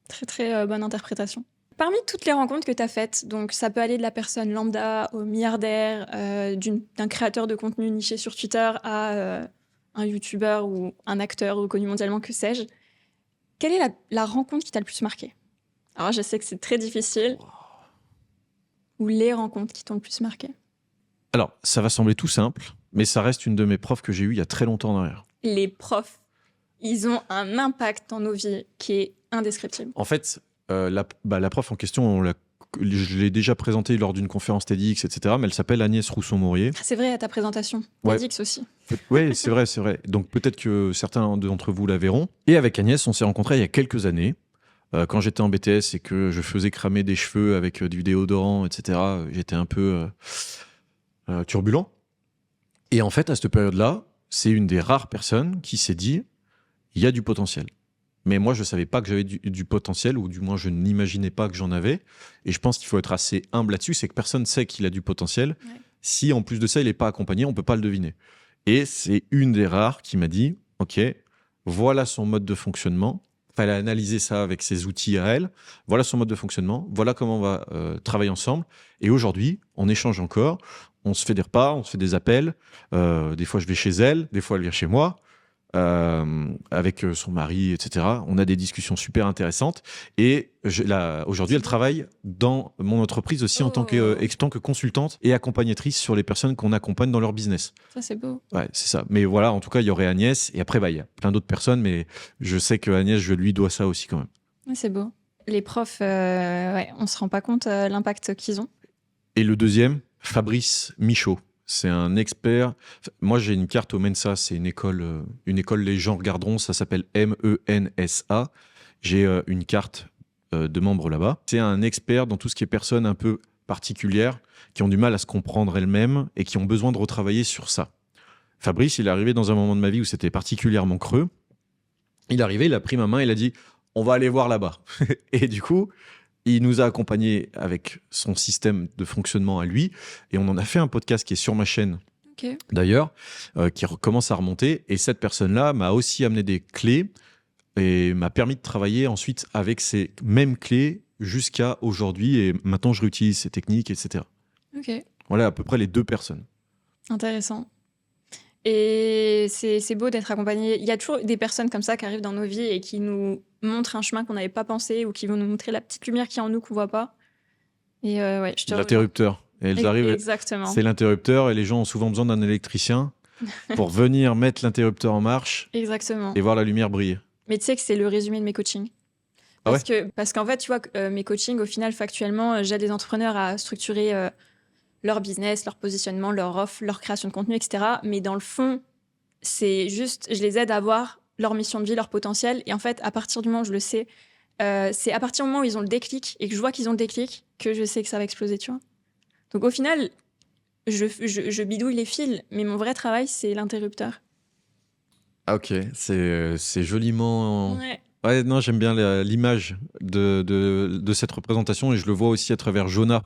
Très, très bonne interprétation. Parmi toutes les rencontres que tu as faites, donc ça peut aller de la personne lambda au milliardaire, d'un créateur de contenu niché sur Twitter à un youtubeur ou un acteur reconnu mondialement, que sais-je, quelle est la rencontre qui t'a le plus marqué? Alors, je sais que c'est très difficile. Ou les rencontres qui t'ont le plus marqué? Alors, ça va sembler tout simple, mais ça reste une de mes profs que j'ai eue il y a très longtemps en arrière. Les profs, ils ont un impact dans nos vies qui est indescriptible. En fait, la prof en question, je l'ai déjà présentée lors d'une conférence TEDx, etc. Mais elle s'appelle Agnès Rousseau-Maurier. C'est vrai, à ta présentation. Ouais. TEDx aussi. Oui, c'est vrai, c'est vrai. Donc peut-être que certains d'entre vous la verront. Et avec Agnès, on s'est rencontrés il y a quelques années. Quand j'étais en BTS et que je faisais cramer des cheveux avec du déodorant, etc., j'étais un peu turbulent. Et en fait, à cette période-là, c'est une des rares personnes qui s'est dit, il y a du potentiel. Mais moi, je ne savais pas que j'avais du potentiel, ou du moins, je n'imaginais pas que j'en avais. Et je pense qu'il faut être assez humble là-dessus, c'est que personne ne sait qu'il a du potentiel. Ouais. Si, en plus de ça, il n'est pas accompagné, on ne peut pas le deviner. Et c'est une des rares qui m'a dit, OK, voilà son mode de fonctionnement. Fallait analyser ça avec ses outils à elle. Voilà son mode de fonctionnement. Voilà comment on va travailler ensemble. Et aujourd'hui, on échange encore. On se fait des repas, on se fait des appels. Des fois, je vais chez elle. Des fois, elle vient chez moi. Avec son mari, etc. On a des discussions super intéressantes. Et aujourd'hui, elle travaille dans mon entreprise aussi en tant que consultante et accompagnatrice sur les personnes qu'on accompagne dans leur business. Ça, c'est beau. Ouais, c'est ça. Mais voilà, en tout cas, il y aurait Agnès. Et après, il y a plein d'autres personnes, mais je sais que Agnès, je lui dois ça aussi quand même. Ouais, c'est beau. Les profs, ouais, on se rend pas compte l'impact qu'ils ont. Et le deuxième, Fabrice Michaud. C'est un expert. Moi, j'ai une carte au Mensa. C'est une école, les gens regarderont. Ça s'appelle MENSA. J'ai une carte de membre là-bas. C'est un expert dans tout ce qui est personnes un peu particulières, qui ont du mal à se comprendre elles-mêmes et qui ont besoin de retravailler sur ça. Fabrice, il est arrivé dans un moment de ma vie où c'était particulièrement creux. Il est arrivé, il a pris ma main, il a dit « On va aller voir là-bas ». Et du coup, Il nous a accompagnés avec son système de fonctionnement à lui. Et on en a fait un podcast qui est sur ma chaîne, Ok. d'ailleurs, qui commence à remonter. Et cette personne-là m'a aussi amené des clés et m'a permis de travailler ensuite avec ces mêmes clés jusqu'à aujourd'hui. Et maintenant, je réutilise ces techniques, etc. Ok. Voilà à peu près les 2 personnes. Intéressant. Et c'est beau d'être accompagné. Il y a toujours des personnes comme ça qui arrivent dans nos vies et qui nous montrent un chemin qu'on n'avait pas pensé ou qui vont nous montrer la petite lumière qu'il y a en nous qu'on voit pas. Et ouais, je te rejoins. L'interrupteur. Et elles arrivent, Exactement. c'est l'interrupteur et les gens ont souvent besoin d'un électricien pour venir mettre l'interrupteur en marche Exactement. et voir la lumière briller. Mais tu sais que c'est le résumé de mes coachings. Ah Parce qu'en fait, tu vois, mes coachings, au final, factuellement, j'aide les entrepreneurs à structurer leur business, leur positionnement, leur offre, leur création de contenu, etc. Mais dans le fond, c'est juste, je les aide à voir leur mission de vie, leur potentiel. Et en fait, à partir du moment où je le sais, c'est à partir du moment où ils ont le déclic et que je vois qu'ils ont le déclic que je sais que ça va exploser, tu vois. Donc au final, je bidouille les fils, mais mon vrai travail, c'est l'interrupteur. Ah ok, c'est joliment... Ouais. Ouais, non, j'aime bien l'image de cette représentation et je le vois aussi à travers Jonah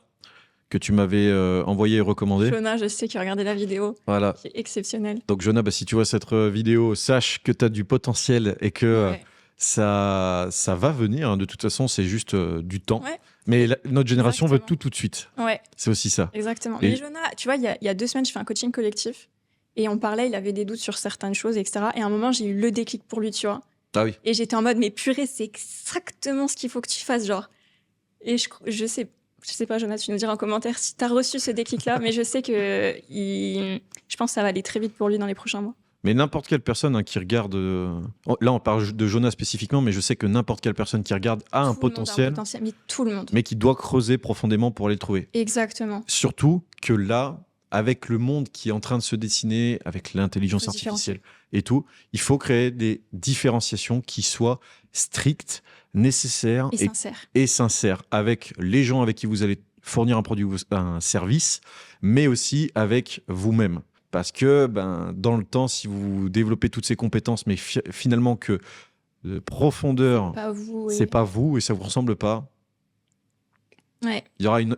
que tu m'avais envoyé et recommandé. Jonah, je sais qu'il a regardé la vidéo, Voilà. qui est exceptionnelle. Donc Jonah, si tu vois cette vidéo, sache que tu as du potentiel et que Ouais. ça va venir. Hein. De toute façon, c'est juste du temps. Ouais. Mais notre génération veut Exactement. tout de suite. Ouais, C'est aussi ça. exactement. Et- Mais Jonah, tu vois, il y a 2 semaines, je fais un coaching collectif et on parlait, il avait des doutes sur certaines choses, etc. Et à un moment, j'ai eu le déclic pour lui, tu vois. Ah oui. Et j'étais en mode, mais purée, c'est exactement ce qu'il faut que tu fasses, genre. Et je sais pas, Jonah, tu nous diras en commentaire si tu as reçu ce déclic-là, mais je sais que je pense que ça va aller très vite pour lui dans les prochains mois. Mais n'importe quelle personne qui regarde... Là, on parle de Jonah spécifiquement, mais je sais que n'importe quelle personne qui regarde a un Tout le monde a potentiel, mais tout le monde. mais qui doit creuser profondément pour aller le trouver. Exactement. Surtout que là, avec le monde qui est en train de se dessiner, avec l'intelligence Faut artificielle et tout, il faut créer des différenciations qui soient strictes, nécessaires Et sincère. et sincères avec les gens avec qui vous allez fournir un produit ou un service, mais aussi avec vous-même. Parce que dans le temps, si vous développez toutes ces compétences, mais finalement que de profondeur, Pas vous. c'est pas vous et ça vous ressemble pas, Ouais. il y aura il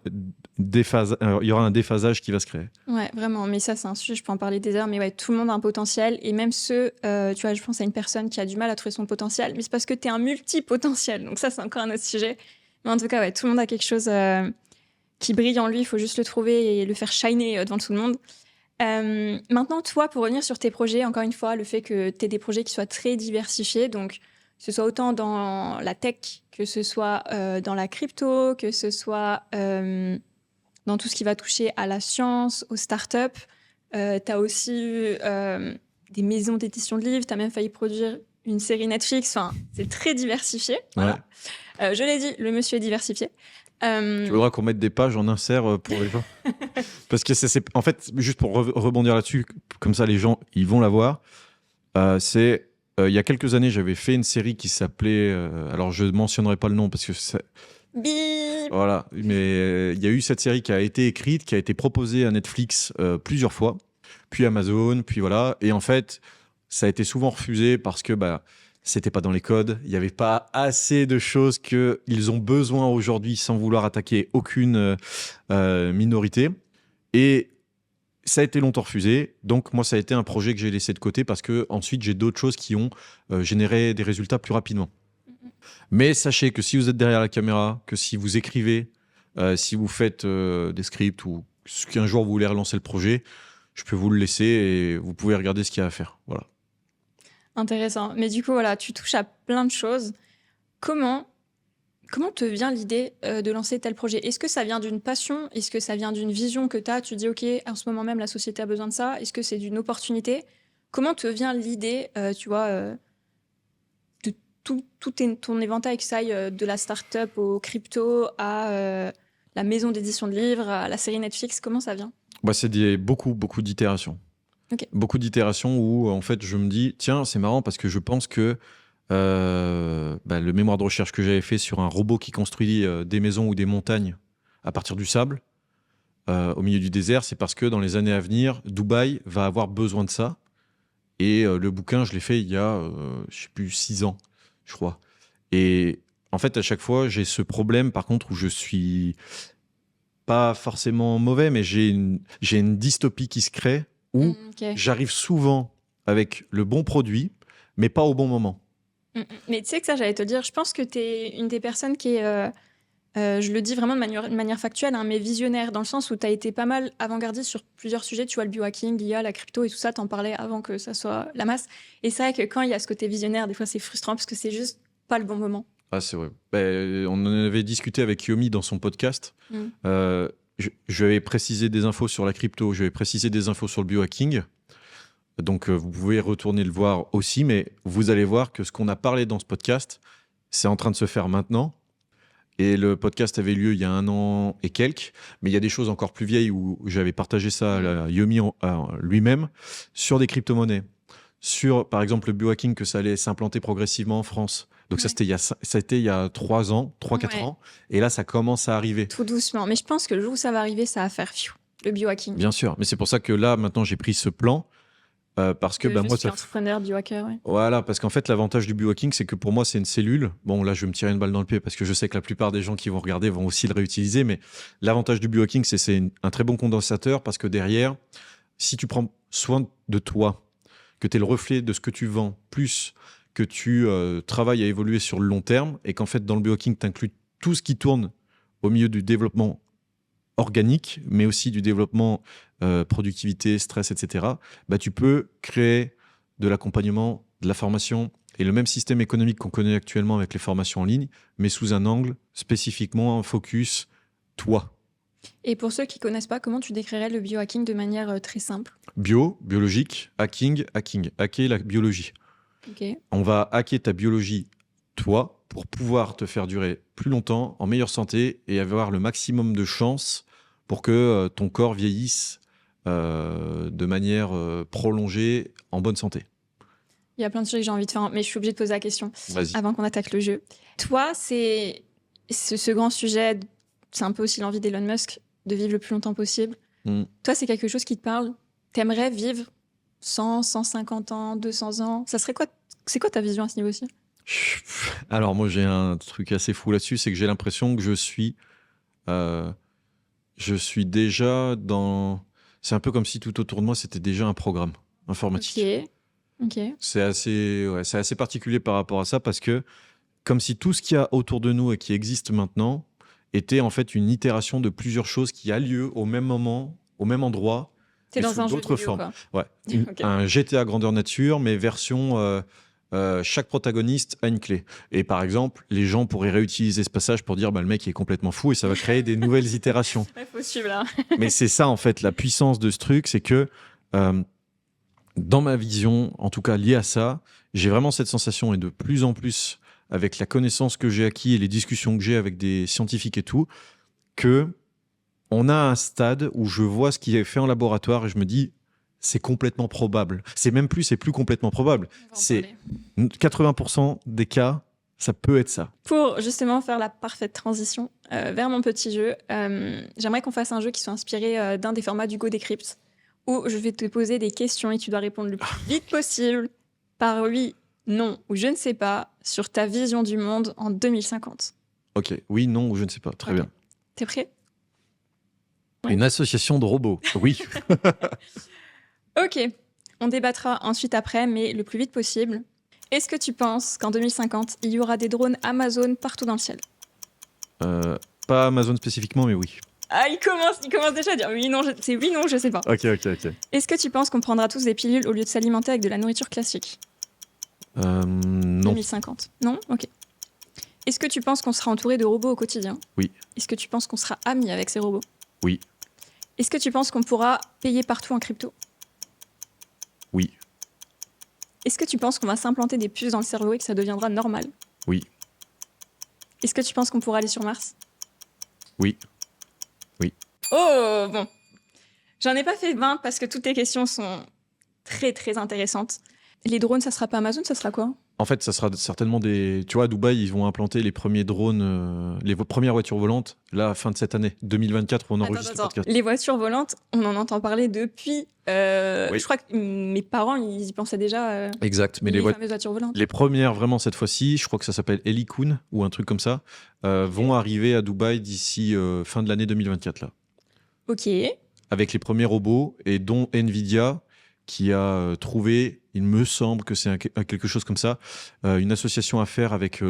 y aura un déphasage qui va se créer. Ouais, vraiment. Mais ça, c'est un sujet, je peux en parler des heures. Mais ouais, tout le monde a un potentiel. Et même ceux, tu vois, je pense à une personne qui a du mal à trouver son potentiel. Mais c'est parce que tu es un multipotentiel. Donc ça, c'est encore un autre sujet. Mais en tout cas, ouais, tout le monde a quelque chose qui brille en lui. Il faut juste le trouver et le faire shiner devant tout le monde. Maintenant, toi, pour revenir sur tes projets, encore une fois, le fait que tu aies des projets qui soient très diversifiés, donc que ce soit autant dans la tech, que ce soit dans la crypto, que ce soit dans tout ce qui va toucher à la science, aux startups. Tu as aussi eu des maisons d'édition de livres, tu as même failli produire une série Netflix. Enfin, c'est très diversifié. Voilà. Je l'ai dit, le monsieur est diversifié. Tu voudras qu'on mette des pages en insert pour les gens. Parce que en fait, juste pour rebondir là-dessus, comme ça les gens, ils vont la voir. Il y a quelques années, j'avais fait une série qui s'appelait... alors, je ne mentionnerai pas le nom parce que Bip. voilà, mais il y a eu cette série qui a été écrite, qui a été proposée à Netflix plusieurs fois, puis Amazon, puis voilà. Et en fait, ça a été souvent refusé parce que c'était pas dans les codes. Il n'y avait pas assez de choses qu'ils ont besoin aujourd'hui sans vouloir attaquer aucune minorité. Et ça a été longtemps refusé. Donc, moi, ça a été un projet que j'ai laissé de côté parce que ensuite, j'ai d'autres choses qui ont généré des résultats plus rapidement. Mais sachez que si vous êtes derrière la caméra, que si vous écrivez, si vous faites des scripts ou qu'un jour vous voulez relancer le projet, je peux vous le laisser et vous pouvez regarder ce qu'il y a à faire. Voilà. Intéressant. Mais du coup, voilà, tu touches à plein de choses. Comment te vient l'idée de lancer tel projet? Est-ce que ça vient d'une passion? Est-ce que ça vient d'une vision que tu as? Tu dis, OK, en ce moment même, la société a besoin de ça. Est-ce que c'est d'une opportunité? Comment te vient l'idée, tu vois, de tout ton éventail, que ça aille de la start-up au crypto à la maison d'édition de livres, à la série Netflix? Comment ça vient? C'est beaucoup d'itérations. Ok. Beaucoup d'itérations où, en fait, je me dis, tiens, c'est marrant parce que je pense que le mémoire de recherche que j'avais fait sur un robot qui construit des maisons ou des montagnes à partir du sable au milieu du désert, c'est parce que dans les années à venir, Dubaï va avoir besoin de ça. Et le bouquin, je l'ai fait il y a, je sais plus, 6 ans, je crois. Et En fait, à chaque fois, j'ai ce problème, par contre, où je suis pas forcément mauvais, mais j'ai une dystopie qui se crée où Ok. j'arrive souvent avec le bon produit, mais pas au bon moment. Mais tu sais que ça, j'allais te dire, je pense que tu es une des personnes qui est, je le dis vraiment de manière factuelle, hein, mais visionnaire, dans le sens où tu as été pas mal avant-gardiste sur plusieurs sujets. Tu vois, le biohacking, l'IA, la crypto et tout ça, t'en parlais avant que ça soit la masse. Et c'est vrai que quand il y a ce côté visionnaire, des fois, c'est frustrant parce que c'est juste pas le bon moment. Ah, c'est vrai. Ben, on en avait discuté avec Yomi dans son podcast. Mm. Je vais préciser des infos sur la crypto, je vais préciser des infos sur le biohacking. Donc, vous pouvez retourner le voir aussi, mais vous allez voir que ce qu'on a parlé dans ce podcast, c'est en train de se faire maintenant. Et le podcast avait lieu il y a 1 an et quelques, mais il y a des choses encore plus vieilles où j'avais partagé ça à Yomi lui-même sur des crypto-monnaies. Sur, par exemple, le biohacking, que ça allait s'implanter progressivement en France. Donc, ça, Ouais. c'était il y a 3 ans, 3-4 Ouais. ans. Et là, ça commence à arriver. Tout doucement. Mais je pense que le jour où ça va arriver, ça va faire le biohacking. Bien sûr. Mais c'est pour ça que là, maintenant, j'ai pris ce plan. Parce que Je moi, suis entrepreneur, biohacker, ouais. Voilà, parce qu'en fait, l'avantage du biohacking, c'est que pour moi, c'est une cellule. Bon, là, je vais me tirer une balle dans le pied parce que je sais que la plupart des gens qui vont regarder vont aussi le réutiliser. Mais l'avantage du biohacking, c'est un très bon condensateur parce que derrière, si tu prends soin de toi, que tu es le reflet de ce que tu vends, plus que tu travailles à évoluer sur le long terme et qu'en fait, dans le biohacking, tu inclus tout ce qui tourne au milieu du développement organique, mais aussi du développement productivité, stress, etc., bah, tu peux créer de l'accompagnement, de la formation et le même système économique qu'on connaît actuellement avec les formations en ligne, mais sous un angle spécifiquement un focus toi. Et pour ceux qui connaissent pas, comment tu décrirais le biohacking de manière très simple? Biologique, hacking. Hacker la biologie. Ok. On va hacker ta biologie, toi, pour pouvoir te faire durer plus longtemps, en meilleure santé et avoir le maximum de chances pour que ton corps vieillisse de manière prolongée, en bonne santé. Il y a plein de choses que j'ai envie de faire, mais je suis obligée de poser la question Vas-y. avant qu'on attaque le jeu. Toi, c'est ce grand sujet, c'est un peu aussi l'envie d'Elon Musk de vivre le plus longtemps possible. Toi, c'est quelque chose qui te parle? T'aimerais vivre 100, 150 ans, 200 ans? Ça serait quoi? C'est quoi ta vision à ce niveau-ci? Alors moi j'ai un truc assez fou là-dessus, c'est que j'ai l'impression que je suis déjà dans... C'est un peu comme si tout autour de moi c'était déjà un programme informatique. Ok. C'est assez particulier par rapport à ça parce que comme si tout ce qu'il y a autour de nous et qui existe maintenant était en fait une itération de plusieurs choses qui a lieu au même moment, au même endroit, T'es mais dans sous un jeu d'autres vidéo, formes. quoi. Ouais, Ok. un GTA grandeur nature, mais version chaque protagoniste a une clé. Et par exemple, les gens pourraient réutiliser ce passage pour dire bah, le mec est complètement fou et ça va créer des nouvelles itérations. Ouais, faut suivre là. Mais c'est ça en fait la puissance de ce truc, c'est que dans ma vision, en tout cas liée à ça, j'ai vraiment cette sensation et de plus en plus avec la connaissance que j'ai acquis et les discussions que j'ai avec des scientifiques et tout, que on a un stade où je vois ce qui est fait en laboratoire et je me dis c'est complètement probable. C'est plus complètement probable. C'est 80% des cas, ça peut être ça. Pour justement faire la parfaite transition vers mon petit jeu, j'aimerais qu'on fasse un jeu qui soit inspiré d'un des formats du Go Decrypt, où je vais te poser des questions et tu dois répondre le plus vite possible par oui, non ou je ne sais pas sur ta vision du monde en 2050. Ok, oui, non ou je ne sais pas. Très Ok. bien. T'es prêt? Ouais. Une association de robots, oui. Ok, on débattra ensuite après, mais le plus vite possible. Est-ce que tu penses qu'en 2050, il y aura des drones Amazon partout dans le ciel? Pas Amazon spécifiquement, mais oui. Ah, il commence déjà à dire oui, non, c'est oui, non, je sais pas. Ok. Est-ce que tu penses qu'on prendra tous des pilules au lieu de s'alimenter avec de la nourriture classique? Non. 2050. Non? Ok. Est-ce que tu penses qu'on sera entouré de robots au quotidien? Oui. Est-ce que tu penses qu'on sera amis avec ces robots? Oui. Est-ce que tu penses qu'on pourra payer partout en crypto? Oui. Est-ce que tu penses qu'on va s'implanter des puces dans le cerveau et que ça deviendra normal? Oui. Est-ce que tu penses qu'on pourra aller sur Mars? Oui. Oh, bon. J'en ai pas fait 20 parce que toutes tes questions sont très, très intéressantes. Les drones, ça sera pas Amazon, ça sera quoi? En fait, ça sera certainement des. Tu vois, à Dubaï, ils vont implanter les premiers drones, premières voitures volantes, là, fin de cette année, 2024, où on enregistre le podcast. Les voitures volantes, on en entend parler depuis. Oui. Je crois que mes parents, ils y pensaient déjà. Exact, mais les fameuses voitures volantes. les premières, vraiment, cette fois-ci, je crois que ça s'appelle Helikun ou un truc comme ça, vont arriver à Dubaï d'ici fin de l'année 2024, là. Ok. Avec les premiers robots, et dont Nvidia, qui a trouvé, il me semble que c'est quelque chose comme ça, une association à faire avec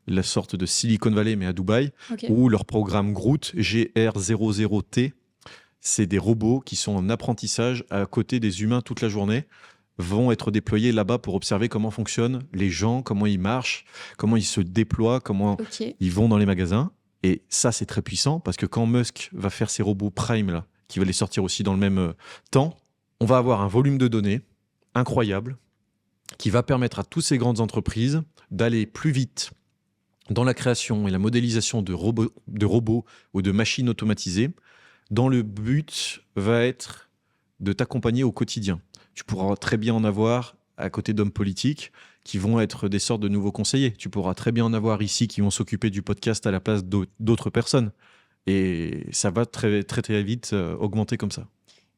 la sorte de Silicon Valley, mais à Dubaï, Ok. où leur programme Groot, GR00T, c'est des robots qui sont en apprentissage à côté des humains toute la journée, vont être déployés là-bas pour observer comment fonctionnent les gens, comment ils marchent, comment ils se déploient, comment Ok. ils vont dans les magasins. Et ça, c'est très puissant, parce que quand Musk va faire ses robots Prime, là, qui va les sortir aussi dans le même temps, on va avoir un volume de données incroyable qui va permettre à toutes ces grandes entreprises d'aller plus vite dans la création et la modélisation de robots ou de machines automatisées, dont le but va être de t'accompagner au quotidien. Tu pourras très bien en avoir à côté d'hommes politiques qui vont être des sortes de nouveaux conseillers. Tu pourras très bien en avoir ici qui vont s'occuper du podcast à la place d'autres personnes. Et ça va très, très, très vite augmenter comme ça.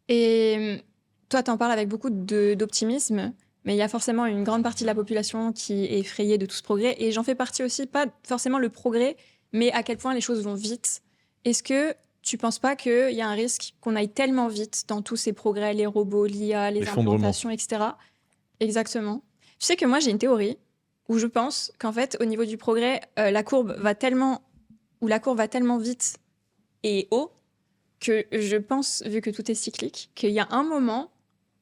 Et toi, tu en parles avec beaucoup d'optimisme, mais il y a forcément une grande partie de la population qui est effrayée de tout ce progrès. Et j'en fais partie aussi, pas forcément le progrès, mais à quel point les choses vont vite. Est-ce que tu penses pas qu'il y a un risque qu'on aille tellement vite dans tous ces progrès, les robots, l'IA, les L'effondrement. implantations, etc. Exactement. Tu sais que moi, j'ai une théorie où je pense qu'en fait, au niveau du progrès, la courbe va tellement vite et haut que je pense, vu que tout est cyclique, qu'il y a un moment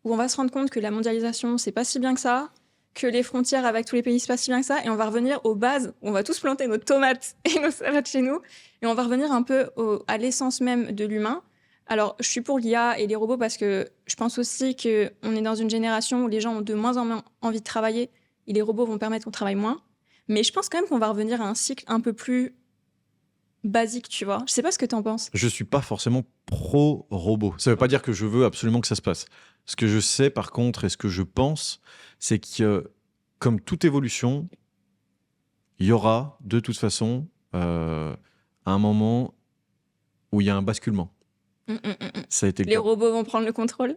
où on va se rendre compte que la mondialisation, c'est pas si bien que ça, que les frontières avec tous les pays, c'est pas si bien que ça, et on va revenir aux bases, on va tous planter nos tomates et nos salades chez nous, et on va revenir un peu à l'essence même de l'humain. Alors, je suis pour l'IA et les robots parce que je pense aussi qu'on est dans une génération où les gens ont de moins en moins envie de travailler, et les robots vont permettre qu'on travaille moins. Mais je pense quand même qu'on va revenir à un cycle un peu plus basique, tu vois. Je sais pas ce que t'en penses. Je suis pas forcément pro-robot. Ça veut pas dire que je veux absolument que ça se passe. Ce que je sais, par contre, et ce que je pense, c'est que, comme toute évolution, il y aura, de toute façon, un moment où il y a un basculement. Ça a été le Les cas. robots vont prendre le contrôle.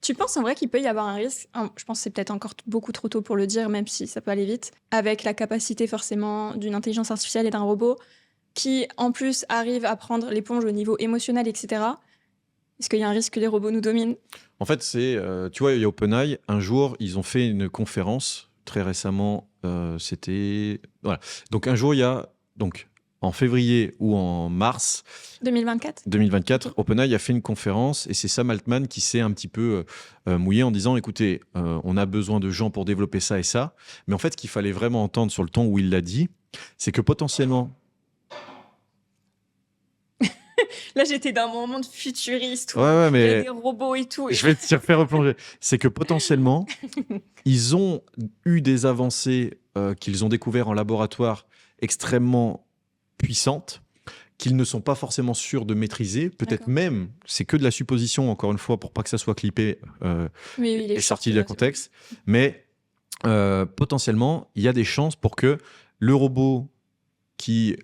Tu penses en vrai qu'il peut y avoir un risque, je pense que c'est peut-être encore beaucoup trop tôt pour le dire, même si ça peut aller vite, avec la capacité forcément d'une intelligence artificielle et d'un robot qui, en plus, arrive à prendre l'éponge au niveau émotionnel, etc. Est-ce qu'il y a un risque que les robots nous dominent? En fait, tu vois, il y a OpenAI, un jour, ils ont fait une conférence, très récemment, c'était... Voilà. Donc, un jour, il y a... Donc, en février ou en mars 2024, OpenAI a fait une conférence et c'est Sam Altman qui s'est un petit peu mouillé en disant, écoutez, on a besoin de gens pour développer ça et ça. Mais en fait, ce qu'il fallait vraiment entendre sur le ton où il l'a dit, c'est que potentiellement... Là, j'étais dans mon monde futuriste où Ouais, il y a mais des robots et tout. je vais te faire replonger. C'est que potentiellement, ils ont eu des avancées qu'ils ont découvertes en laboratoire extrêmement puissantes, qu'ils ne sont pas forcément sûrs de maîtriser. Peut-être D'accord. même, c'est que de la supposition, encore une fois, pour pas que ça soit clippé Oui, il et sorti du contexte. Mais potentiellement, il y a des chances pour que le robot qui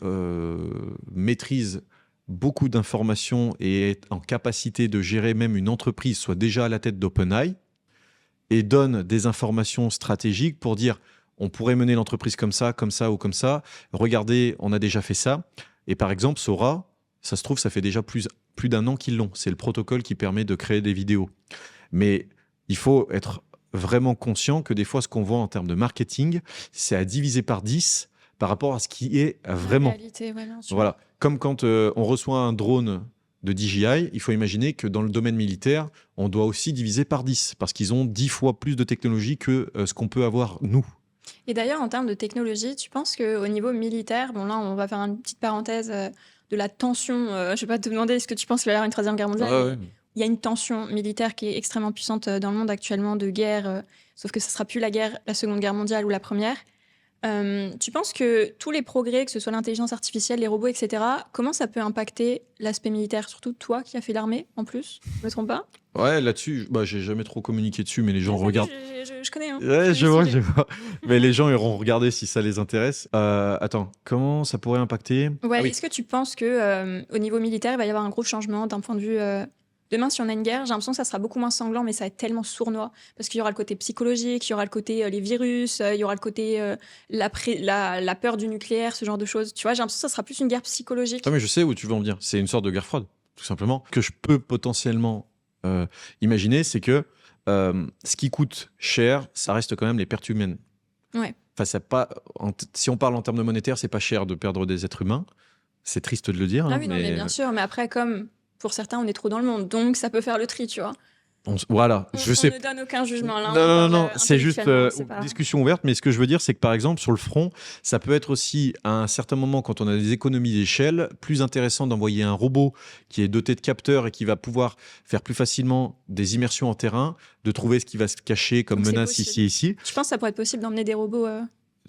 maîtrise beaucoup d'informations et est en capacité de gérer même une entreprise soit déjà à la tête d'OpenAI et donne des informations stratégiques pour dire on pourrait mener l'entreprise comme ça ou comme ça. Regardez, on a déjà fait ça. Et par exemple, Sora, ça se trouve, ça fait déjà plus d'un an qu'ils l'ont. C'est le protocole qui permet de créer des vidéos. Mais il faut être vraiment conscient que des fois, ce qu'on voit en termes de marketing, c'est à diviser par 10 par rapport à ce qui est vraiment. La réalité, ouais, bien sûr. Voilà. Comme quand on reçoit un drone de DJI, il faut imaginer que dans le domaine militaire, on doit aussi diviser par 10 parce qu'ils ont 10 fois plus de technologie que ce qu'on peut avoir nous. Et d'ailleurs, en termes de technologie, tu penses qu'au niveau militaire, bon là, on va faire une petite parenthèse de la tension. Je vais pas te demander est-ce que tu penses qu'il va y avoir une troisième guerre mondiale. Ah ouais. Il y a une tension militaire qui est extrêmement puissante dans le monde actuellement de guerre, sauf que ce sera plus la Seconde Guerre mondiale ou la Première. Tu penses que tous les progrès, que ce soit l'intelligence artificielle, les robots, etc., comment ça peut impacter l'aspect militaire? Surtout toi qui as fait l'armée, en plus, je me trompe pas? Ouais, là-dessus, j'ai jamais trop communiqué dessus, mais les gens regardent. je connais. Hein. Ouais, Je je connais vois, le je sujet. vois. Mais les gens iront regarder si ça les intéresse. Attends, comment ça pourrait impacter? Ouais, Ah oui. est-ce que tu penses que au niveau militaire, il va y avoir un gros changement d'un point de vue demain, si on a une guerre, j'ai l'impression que ça sera beaucoup moins sanglant, mais ça va être tellement sournois parce qu'il y aura le côté psychologique, il y aura le côté les virus, il y aura le côté la peur du nucléaire, ce genre de choses. Tu vois, j'ai l'impression que ça sera plus une guerre psychologique. Ah, mais je sais où tu veux en venir. C'est une sorte de guerre froide, tout simplement. Que je peux potentiellement imaginer, c'est que ce qui coûte cher, ça reste quand même les pertes humaines. Ouais. Enfin, si on parle en termes de monétaire, c'est pas cher de perdre des êtres humains. C'est triste de le dire, Ah hein, oui, non, mais bien sûr. Mais après, comme pour certains, on est trop dans le monde, donc ça peut faire le tri, tu vois. Voilà, On, je on sais. ne donne aucun jugement là, Non, on non, parle non, c'est juste intellectuellement, c'est pas... discussion ouverte. Mais ce que je veux dire, c'est que par exemple, sur le front, ça peut être aussi à un certain moment, quand on a des économies d'échelle, plus intéressant d'envoyer un robot qui est doté de capteurs et qui va pouvoir faire plus facilement des immersions en terrain, de trouver ce qui va se cacher comme Donc c'est menace possible. ici. Je pense que ça pourrait être possible d'emmener des robots.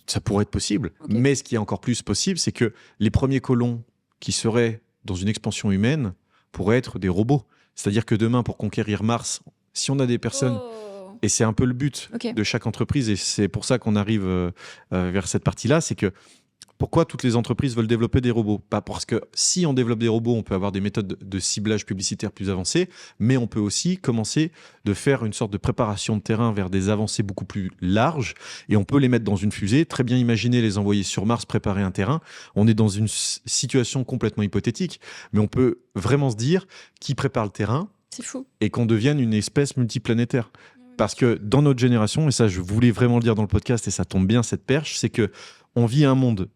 Ça pourrait être possible. Ok. Mais ce qui est encore plus possible, c'est que les premiers colons qui seraient dans une expansion humaine pourraient être des robots. C'est-à-dire que demain, pour conquérir Mars, si on a des personnes, Oh. et c'est un peu le but Ok. de chaque entreprise, et c'est pour ça qu'on arrive vers cette partie-là, c'est que pourquoi toutes les entreprises veulent développer des robots? Pas parce que si on développe des robots, on peut avoir des méthodes de ciblage publicitaire plus avancées, mais on peut aussi commencer de faire une sorte de préparation de terrain vers des avancées beaucoup plus larges, et on peut les mettre dans une fusée, très bien imaginer les envoyer sur Mars, préparer un terrain. On est dans une situation complètement hypothétique, mais on peut vraiment se dire qui prépare le terrain C'est fou. et qu'on devienne une espèce multiplanétaire. Parce que dans notre génération, et ça je voulais vraiment le dire dans le podcast, et ça tombe bien cette perche, c'est que on vit un monde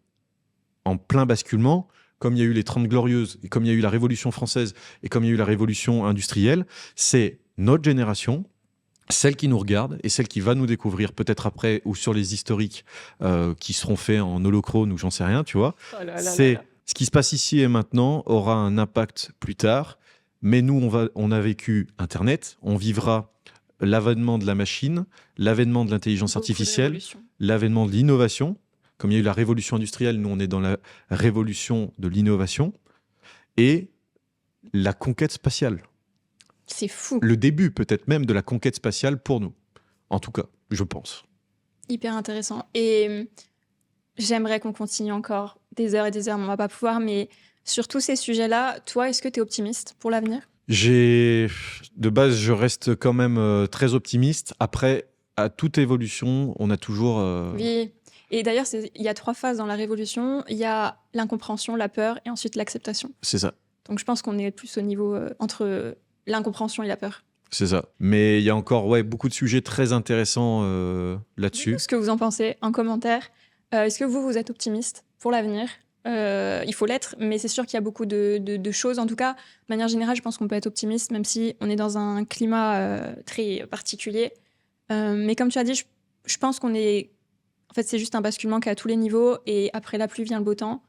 en plein basculement, comme il y a eu les 30 Glorieuses, et comme il y a eu la Révolution française, et comme il y a eu la Révolution industrielle. C'est notre génération, celle qui nous regarde, et celle qui va nous découvrir peut-être après, ou sur les historiques qui seront faits en holochrone, ou j'en sais rien, tu vois. Oh là là C'est là là. ce qui se passe ici et maintenant aura un impact plus tard, mais nous, on a vécu Internet, on vivra l'avènement de la machine, l'avènement de l'intelligence Beaucoup de artificielle, révolutions. l'avènement de l'innovation. Comme il y a eu la révolution industrielle, nous, on est dans la révolution de l'innovation et la conquête spatiale. C'est fou. Le début, peut-être même, de la conquête spatiale pour nous. En tout cas, je pense. Hyper intéressant. Et j'aimerais qu'on continue encore des heures et des heures, mais on va pas pouvoir. Mais sur tous ces sujets-là, toi, est-ce que tu es optimiste pour l'avenir? De base, je reste quand même très optimiste. Après, à toute évolution, on a toujours... Oui. Et d'ailleurs, il y a 3 phases dans la révolution. Il y a l'incompréhension, la peur et ensuite l'acceptation. C'est ça. Donc je pense qu'on est plus au niveau entre l'incompréhension et la peur. C'est ça. Mais il y a encore beaucoup de sujets très intéressants là-dessus. Dites-nous ce que vous en pensez en commentaire. Est-ce que vous êtes optimiste pour l'avenir? Il faut l'être, mais c'est sûr qu'il y a beaucoup de choses. En tout cas, de manière générale, je pense qu'on peut être optimiste, même si on est dans un climat très particulier. Mais comme tu as dit, je pense qu'on est... En fait, c'est juste un basculement qui est à tous les niveaux, et après la pluie vient le beau temps.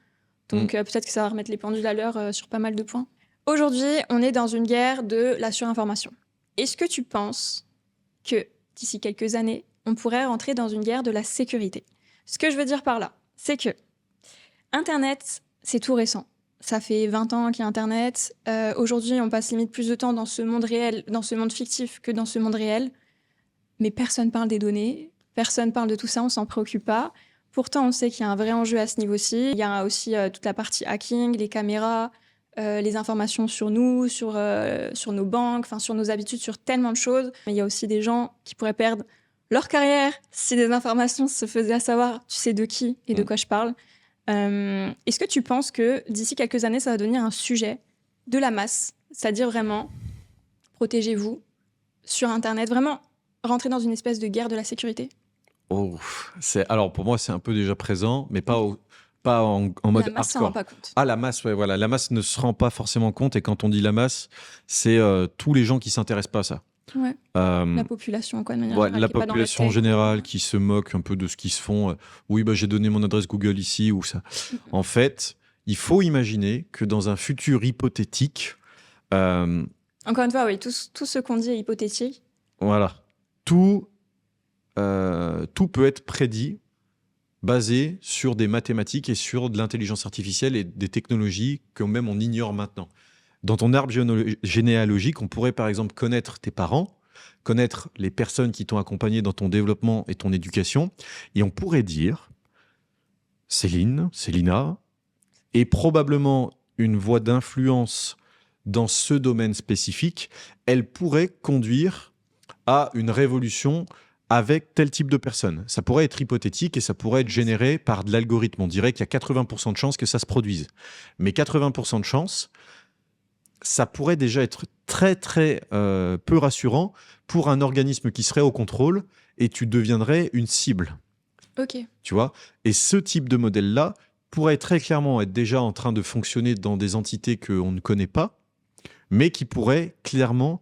Donc peut-être que ça va remettre les pendules à l'heure sur pas mal de points. Aujourd'hui, on est dans une guerre de la surinformation. Est-ce que tu penses que d'ici quelques années, on pourrait rentrer dans une guerre de la sécurité? Ce que je veux dire par là, c'est que Internet, c'est tout récent. Ça fait 20 ans qu'il y a Internet. Aujourd'hui, on passe limite plus de temps dans ce monde réel, dans ce monde fictif que dans ce monde réel. Mais personne parle des données, personne parle de tout ça, on s'en préoccupe pas. Pourtant, on sait qu'il y a un vrai enjeu à ce niveau-ci. Il y a aussi toute la partie hacking, les caméras, les informations sur nous, sur nos banques, sur nos habitudes, sur tellement de choses. Mais il y a aussi des gens qui pourraient perdre leur carrière si des informations se faisaient à savoir, tu sais de qui et de quoi je parle. Est-ce que tu penses que d'ici quelques années, ça va devenir un sujet de la masse? C'est-à-dire vraiment, protégez-vous sur Internet, vraiment rentrer dans une espèce de guerre de la sécurité? Alors pour moi, c'est un peu déjà présent, mais pas en mode La masse s'en rend hardcore. pas compte. Ah, la masse, ouais, voilà. La masse ne se rend pas forcément compte, et quand on dit la masse, c'est tous les gens qui s'intéressent pas à ça. Ouais. La population, quoi, de manière générale, La qui est pas dans la population tech. générale qui se moque un peu de ce qui se font. Oui, j'ai donné mon adresse Google ici ou ça. En fait, il faut imaginer que dans un futur hypothétique, Encore une fois, oui, tout ce qu'on dit est hypothétique. voilà, tout peut être prédit, basé sur des mathématiques et sur de l'intelligence artificielle et des technologies que même on ignore maintenant. Dans ton arbre généalogique, on pourrait par exemple connaître tes parents, connaître les personnes qui t'ont accompagné dans ton développement et ton éducation. Et on pourrait dire, Célina, est probablement une voie d'influence dans ce domaine spécifique. Elle pourrait conduire à une révolution avec tel type de personne. Ça pourrait être hypothétique et ça pourrait être généré par de l'algorithme. On dirait qu'il y a 80% de chances que ça se produise. Mais 80% de chances, ça pourrait déjà être très très peu rassurant pour un organisme qui serait au contrôle et tu deviendrais une cible. Ok. Tu vois ? Et ce type de modèle-là pourrait très clairement être déjà en train de fonctionner dans des entités qu'on ne connaît pas, mais qui pourrait clairement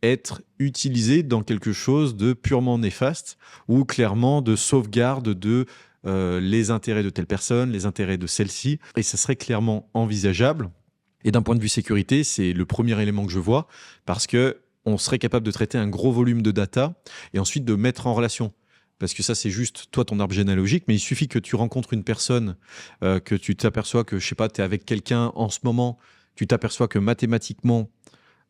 être utilisé dans quelque chose de purement néfaste ou clairement de sauvegarde de les intérêts de telle personne, les intérêts de celle-ci. Et ça serait clairement envisageable. Et d'un point de vue sécurité, c'est le premier élément que je vois parce que on serait capable de traiter un gros volume de data et ensuite de mettre en relation. Parce que ça, c'est juste toi, ton arbre généalogique, mais il suffit que tu rencontres une personne, que tu t'aperçois que, je sais pas, tu es avec quelqu'un en ce moment, tu t'aperçois que mathématiquement,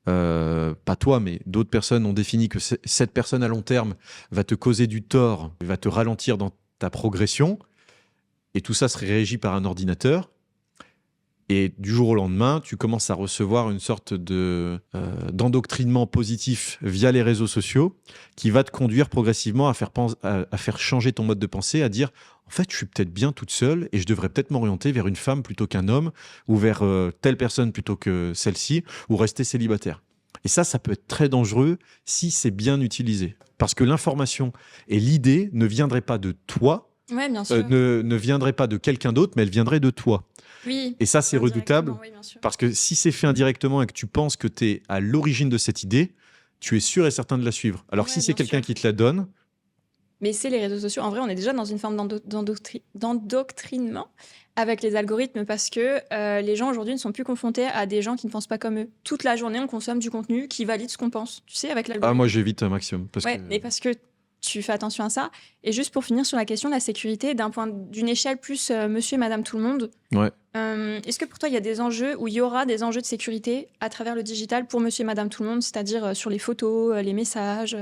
pas toi, mais d'autres personnes ont défini que cette personne à long terme va te causer du tort, va te ralentir dans ta progression, et tout ça serait régi par un ordinateur. Et du jour au lendemain, tu commences à recevoir une sorte d'endoctrinement positif via les réseaux sociaux qui va te conduire progressivement à faire changer ton mode de pensée, à dire en fait, je suis peut-être bien toute seule et je devrais peut-être m'orienter vers une femme plutôt qu'un homme ou vers telle personne plutôt que celle-ci ou rester célibataire. Et ça peut être très dangereux si c'est bien utilisé. Parce que l'information et l'idée ne viendraient pas de toi, Ouais, bien sûr. ne viendraient pas de quelqu'un d'autre, mais elles viendraient de toi. Oui. Et ça, c'est redoutable Oui, bien sûr. parce que si c'est fait indirectement et que tu penses que tu es à l'origine de cette idée, tu es sûr et certain de la suivre. Alors que Ouais, si c'est bien quelqu'un sûr. qui te la donne, Mais c'est les réseaux sociaux. En vrai, on est déjà dans une forme d'endoctrinement avec les algorithmes parce que les gens aujourd'hui ne sont plus confrontés à des gens qui ne pensent pas comme eux. Toute la journée, on consomme du contenu qui valide ce qu'on pense. Tu sais, avec l'algorithme. moi j'évite un maximum. Parce Ouais, que... mais parce que tu fais attention à ça. Et juste pour finir sur la question de la sécurité, d'une échelle plus monsieur et madame tout le monde, Ouais. est-ce que pour toi, il y a des enjeux où il y aura des enjeux de sécurité à travers le digital pour monsieur et madame tout le monde, c'est-à-dire sur les photos, les messages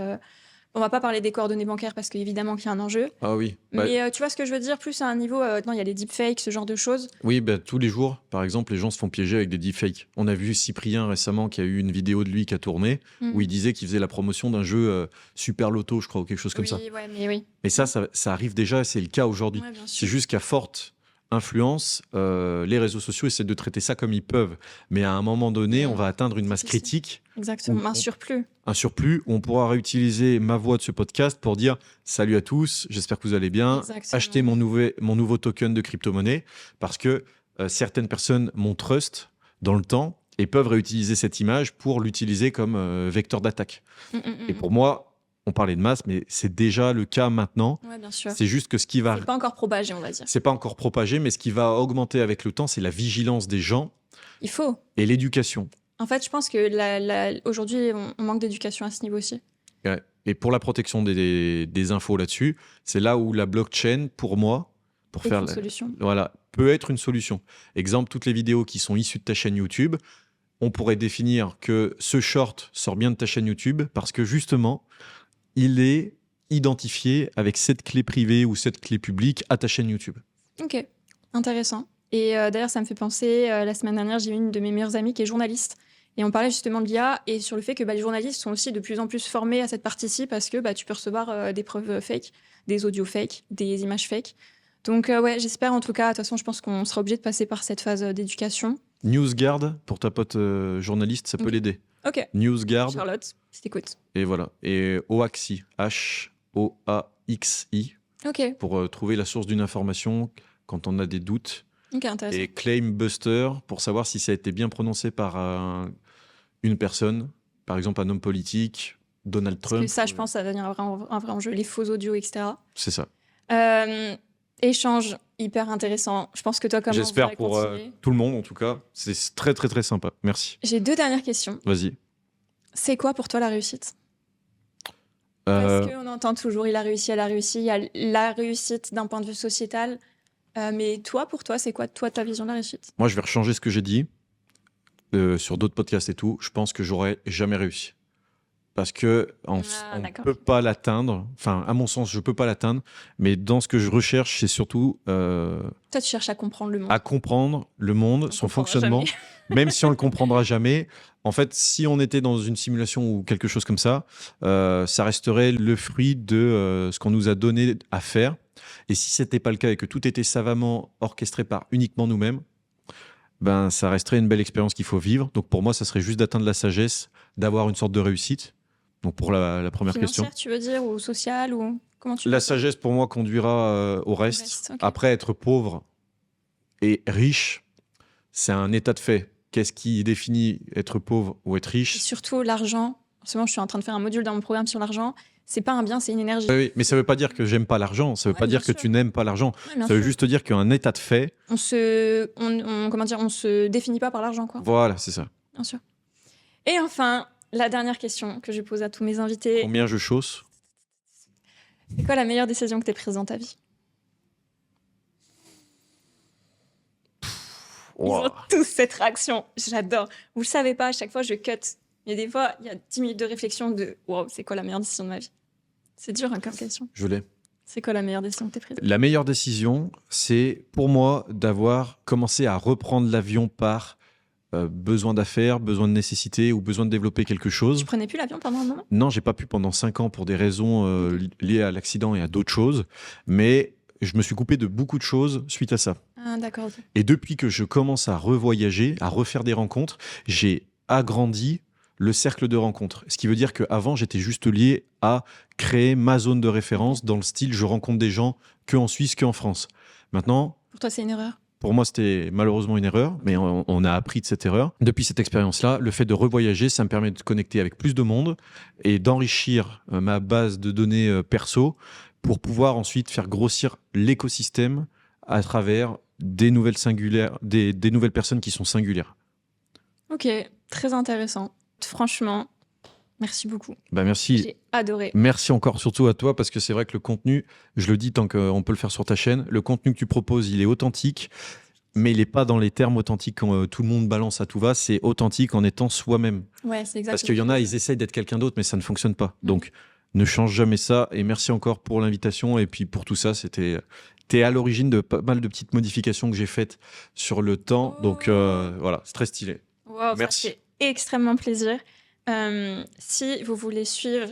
on va pas parler des coordonnées bancaires parce qu'évidemment qu'il y a un enjeu. Ah oui. Mais tu vois ce que je veux dire, plus à un niveau, non, il y a les deepfakes, ce genre de choses. Oui, tous les jours, par exemple, les gens se font piéger avec des deepfakes. On a vu Cyprien récemment qui a eu une vidéo de lui qui a tourné où il disait qu'il faisait la promotion d'un jeu Super Loto, je crois, ou quelque chose comme ça. Ouais, mais oui. Et ça arrive déjà, c'est le cas aujourd'hui. Ouais, bien sûr. C'est juste qu'à forte influence, les réseaux sociaux essaient de traiter ça comme ils peuvent. Mais à un moment donné, on va atteindre une masse critique. Exactement, un surplus. Un surplus où on pourra réutiliser ma voix de ce podcast pour dire salut à tous, j'espère que vous allez bien, Exactement. achetez mon nouveau token de crypto-monnaie parce que certaines personnes m'ont trust dans le temps et peuvent réutiliser cette image pour l'utiliser comme vecteur d'attaque. Et pour moi, on parlait de masse, mais c'est déjà le cas maintenant. Ouais, bien sûr. C'est juste que ce qui va... C'est pas encore propagé, on va dire. C'est pas encore propagé, mais ce qui va augmenter avec le temps, c'est la vigilance des gens. Il faut. Et l'éducation. En fait, je pense que aujourd'hui, on manque d'éducation à ce niveau aussi. Ouais. Et pour la protection des infos là-dessus, c'est là où la blockchain, pour moi, une solution. Voilà, peut être une solution. Exemple, toutes les vidéos qui sont issues de ta chaîne YouTube, on pourrait définir que ce short sort bien de ta chaîne YouTube parce que justement, il est identifié avec cette clé privée ou cette clé publique à ta chaîne YouTube. Ok, intéressant. Et d'ailleurs, ça me fait penser, la semaine dernière, j'ai eu une de mes meilleures amies qui est journaliste. Et on parlait justement de l'IA et sur le fait que les journalistes sont aussi de plus en plus formés à cette partie-ci parce que tu peux recevoir des preuves fake, des audios fake, des images fake. Donc ouais, j'espère en tout cas, de toute façon, je pense qu'on sera obligé de passer par cette phase d'éducation. NewsGuard, pour ta pote journaliste, ça peut l'aider. Ok. NewsGuard. Charlotte, si t'écoutes. Et voilà. Et Oaxi, H-O-A-X-I, pour trouver la source d'une information quand on a des doutes. Ok, intéressant. Et Claimbuster, pour savoir si ça a été bien prononcé par une personne, par exemple un homme politique, Donald Trump. Parce que ça, je pense, ça va devenir un vrai enjeu, les faux audios, etc. C'est ça. Échange hyper intéressant. Je pense que toi, comme j'espère pour tout le monde, en tout cas. C'est très, très, très sympa. Merci. J'ai 2 dernières questions. Vas-y. C'est quoi pour toi la réussite ? Parce qu'on entend toujours, il a réussi, elle a réussi. Il y a la réussite d'un point de vue sociétal. Mais toi, pour toi, c'est quoi, toi, ta vision de la réussite ? Moi, je vais rechanger ce que j'ai dit sur d'autres podcasts et tout. Je pense que j'aurais jamais réussi. parce que Ah, on d'accord. peut pas l'atteindre. Enfin, à mon sens, je peux pas l'atteindre. Mais dans ce que je recherche, c'est surtout Toi, tu cherches à comprendre le monde. à comprendre le monde, On son comprendra jamais. fonctionnement, même si on le comprendra jamais. En fait, si on était dans une simulation ou quelque chose comme ça resterait le fruit de ce qu'on nous a donné à faire. Et si c'était pas le cas et que tout était savamment orchestré par uniquement nous-mêmes, ben ça resterait une belle expérience qu'il faut vivre. Donc pour moi, ça serait juste d'atteindre la sagesse, d'avoir une sorte de réussite. Donc pour la première question. Financière, tu veux dire, ou sociale, ou comment tu La vois ça? sagesse, pour moi, conduira au reste. Reste, ok. Après, être pauvre et riche, c'est un état de fait. Qu'est-ce qui définit être pauvre ou être Et riche? surtout, l'argent. En ce moment, je suis en train de faire un module dans mon programme sur l'argent. C'est pas un bien, c'est une énergie. Oui, oui, mais ça ne veut pas dire que j'aime pas l'argent. Ça ne veut Ouais, pas bien dire que sûr. tu n'aimes pas l'argent. Ouais, bien Ça veut sûr. juste dire qu'un état de fait, Comment dire, on se définit pas par l'argent, quoi. voilà, c'est ça. Bien sûr. Et enfin, la dernière question que je pose à tous mes invités. Combien je chausse? C'est quoi la meilleure décision que tu as prise dans ta vie? Ils Wow. ont tous cette réaction. J'adore. Vous le savez pas, à chaque fois, je cut. Mais des fois, il y a 10 minutes de réflexion de « Wow, c'est quoi la meilleure décision de ma vie ?» C'est dur hein, comme question. Je l'ai. C'est quoi la meilleure décision que tu as prise? La meilleure décision, c'est pour moi d'avoir commencé à reprendre l'avion par besoin d'affaires, besoin de nécessité ou besoin de développer quelque chose. Tu prenais plus l'avion pendant un moment? Non, j'ai pas pu pendant 5 ans pour des raisons liées à l'accident et à d'autres choses, mais je me suis coupé de beaucoup de choses suite à ça. Ah, d'accord. Ok. Et depuis que je commence à revoyager, à refaire des rencontres, j'ai agrandi le cercle de rencontres. Ce qui veut dire qu'avant, j'étais juste lié à créer ma zone de référence dans le style je rencontre des gens que en Suisse, que en France. Maintenant, Pour toi, c'est une erreur? pour moi, c'était malheureusement une erreur, mais on a appris de cette erreur. Depuis cette expérience-là, le fait de revoyager, ça me permet de connecter avec plus de monde et d'enrichir ma base de données perso pour pouvoir ensuite faire grossir l'écosystème à travers des nouvelles des nouvelles personnes qui sont singulières. Ok, très intéressant. Franchement, merci beaucoup. Bah merci. J'ai adoré. Merci encore surtout à toi parce que c'est vrai que le contenu, je le dis tant qu'on peut le faire sur ta chaîne, le contenu que tu proposes, il est authentique, mais il n'est pas dans les termes authentiques quand tout le monde balance à tout va, c'est authentique en étant soi-même. Ouais, c'est exactement. Parce qu'il y en a, ils essayent d'être quelqu'un d'autre, mais ça ne fonctionne pas. Donc, ne change jamais ça. Et merci encore pour l'invitation. Et puis pour tout ça, t'es à l'origine de pas mal de petites modifications que j'ai faites sur le temps. Donc voilà, c'est très stylé. Wow, Merci. ça fait extrêmement plaisir. Si vous voulez suivre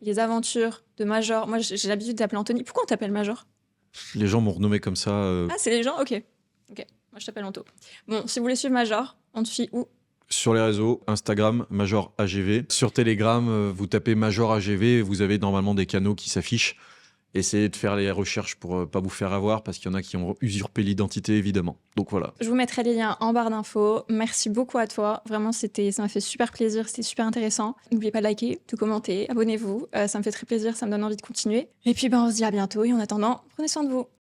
les aventures de Major, moi j'ai l'habitude d'appeler Anthony. Pourquoi on t'appelle Major? Les gens m'ont renommé comme ça. Ah, c'est les gens? Ok. Ok, moi je t'appelle Anto. Bon, si vous voulez suivre Major, on te suit où? Sur les réseaux, Instagram, Major AGV. Sur Telegram, vous tapez Major AGV et vous avez normalement des canaux qui s'affichent. Essayez de faire les recherches pour pas vous faire avoir parce qu'il y en a qui ont usurpé l'identité, évidemment. Donc voilà. Je vous mettrai les liens en barre d'infos. Merci beaucoup à toi. Vraiment, ça m'a fait super plaisir. C'était super intéressant. N'oubliez pas de liker, de commenter, abonnez-vous. Ça me fait très plaisir. Ça me donne envie de continuer. Et puis, on se dit à bientôt. Et en attendant, prenez soin de vous.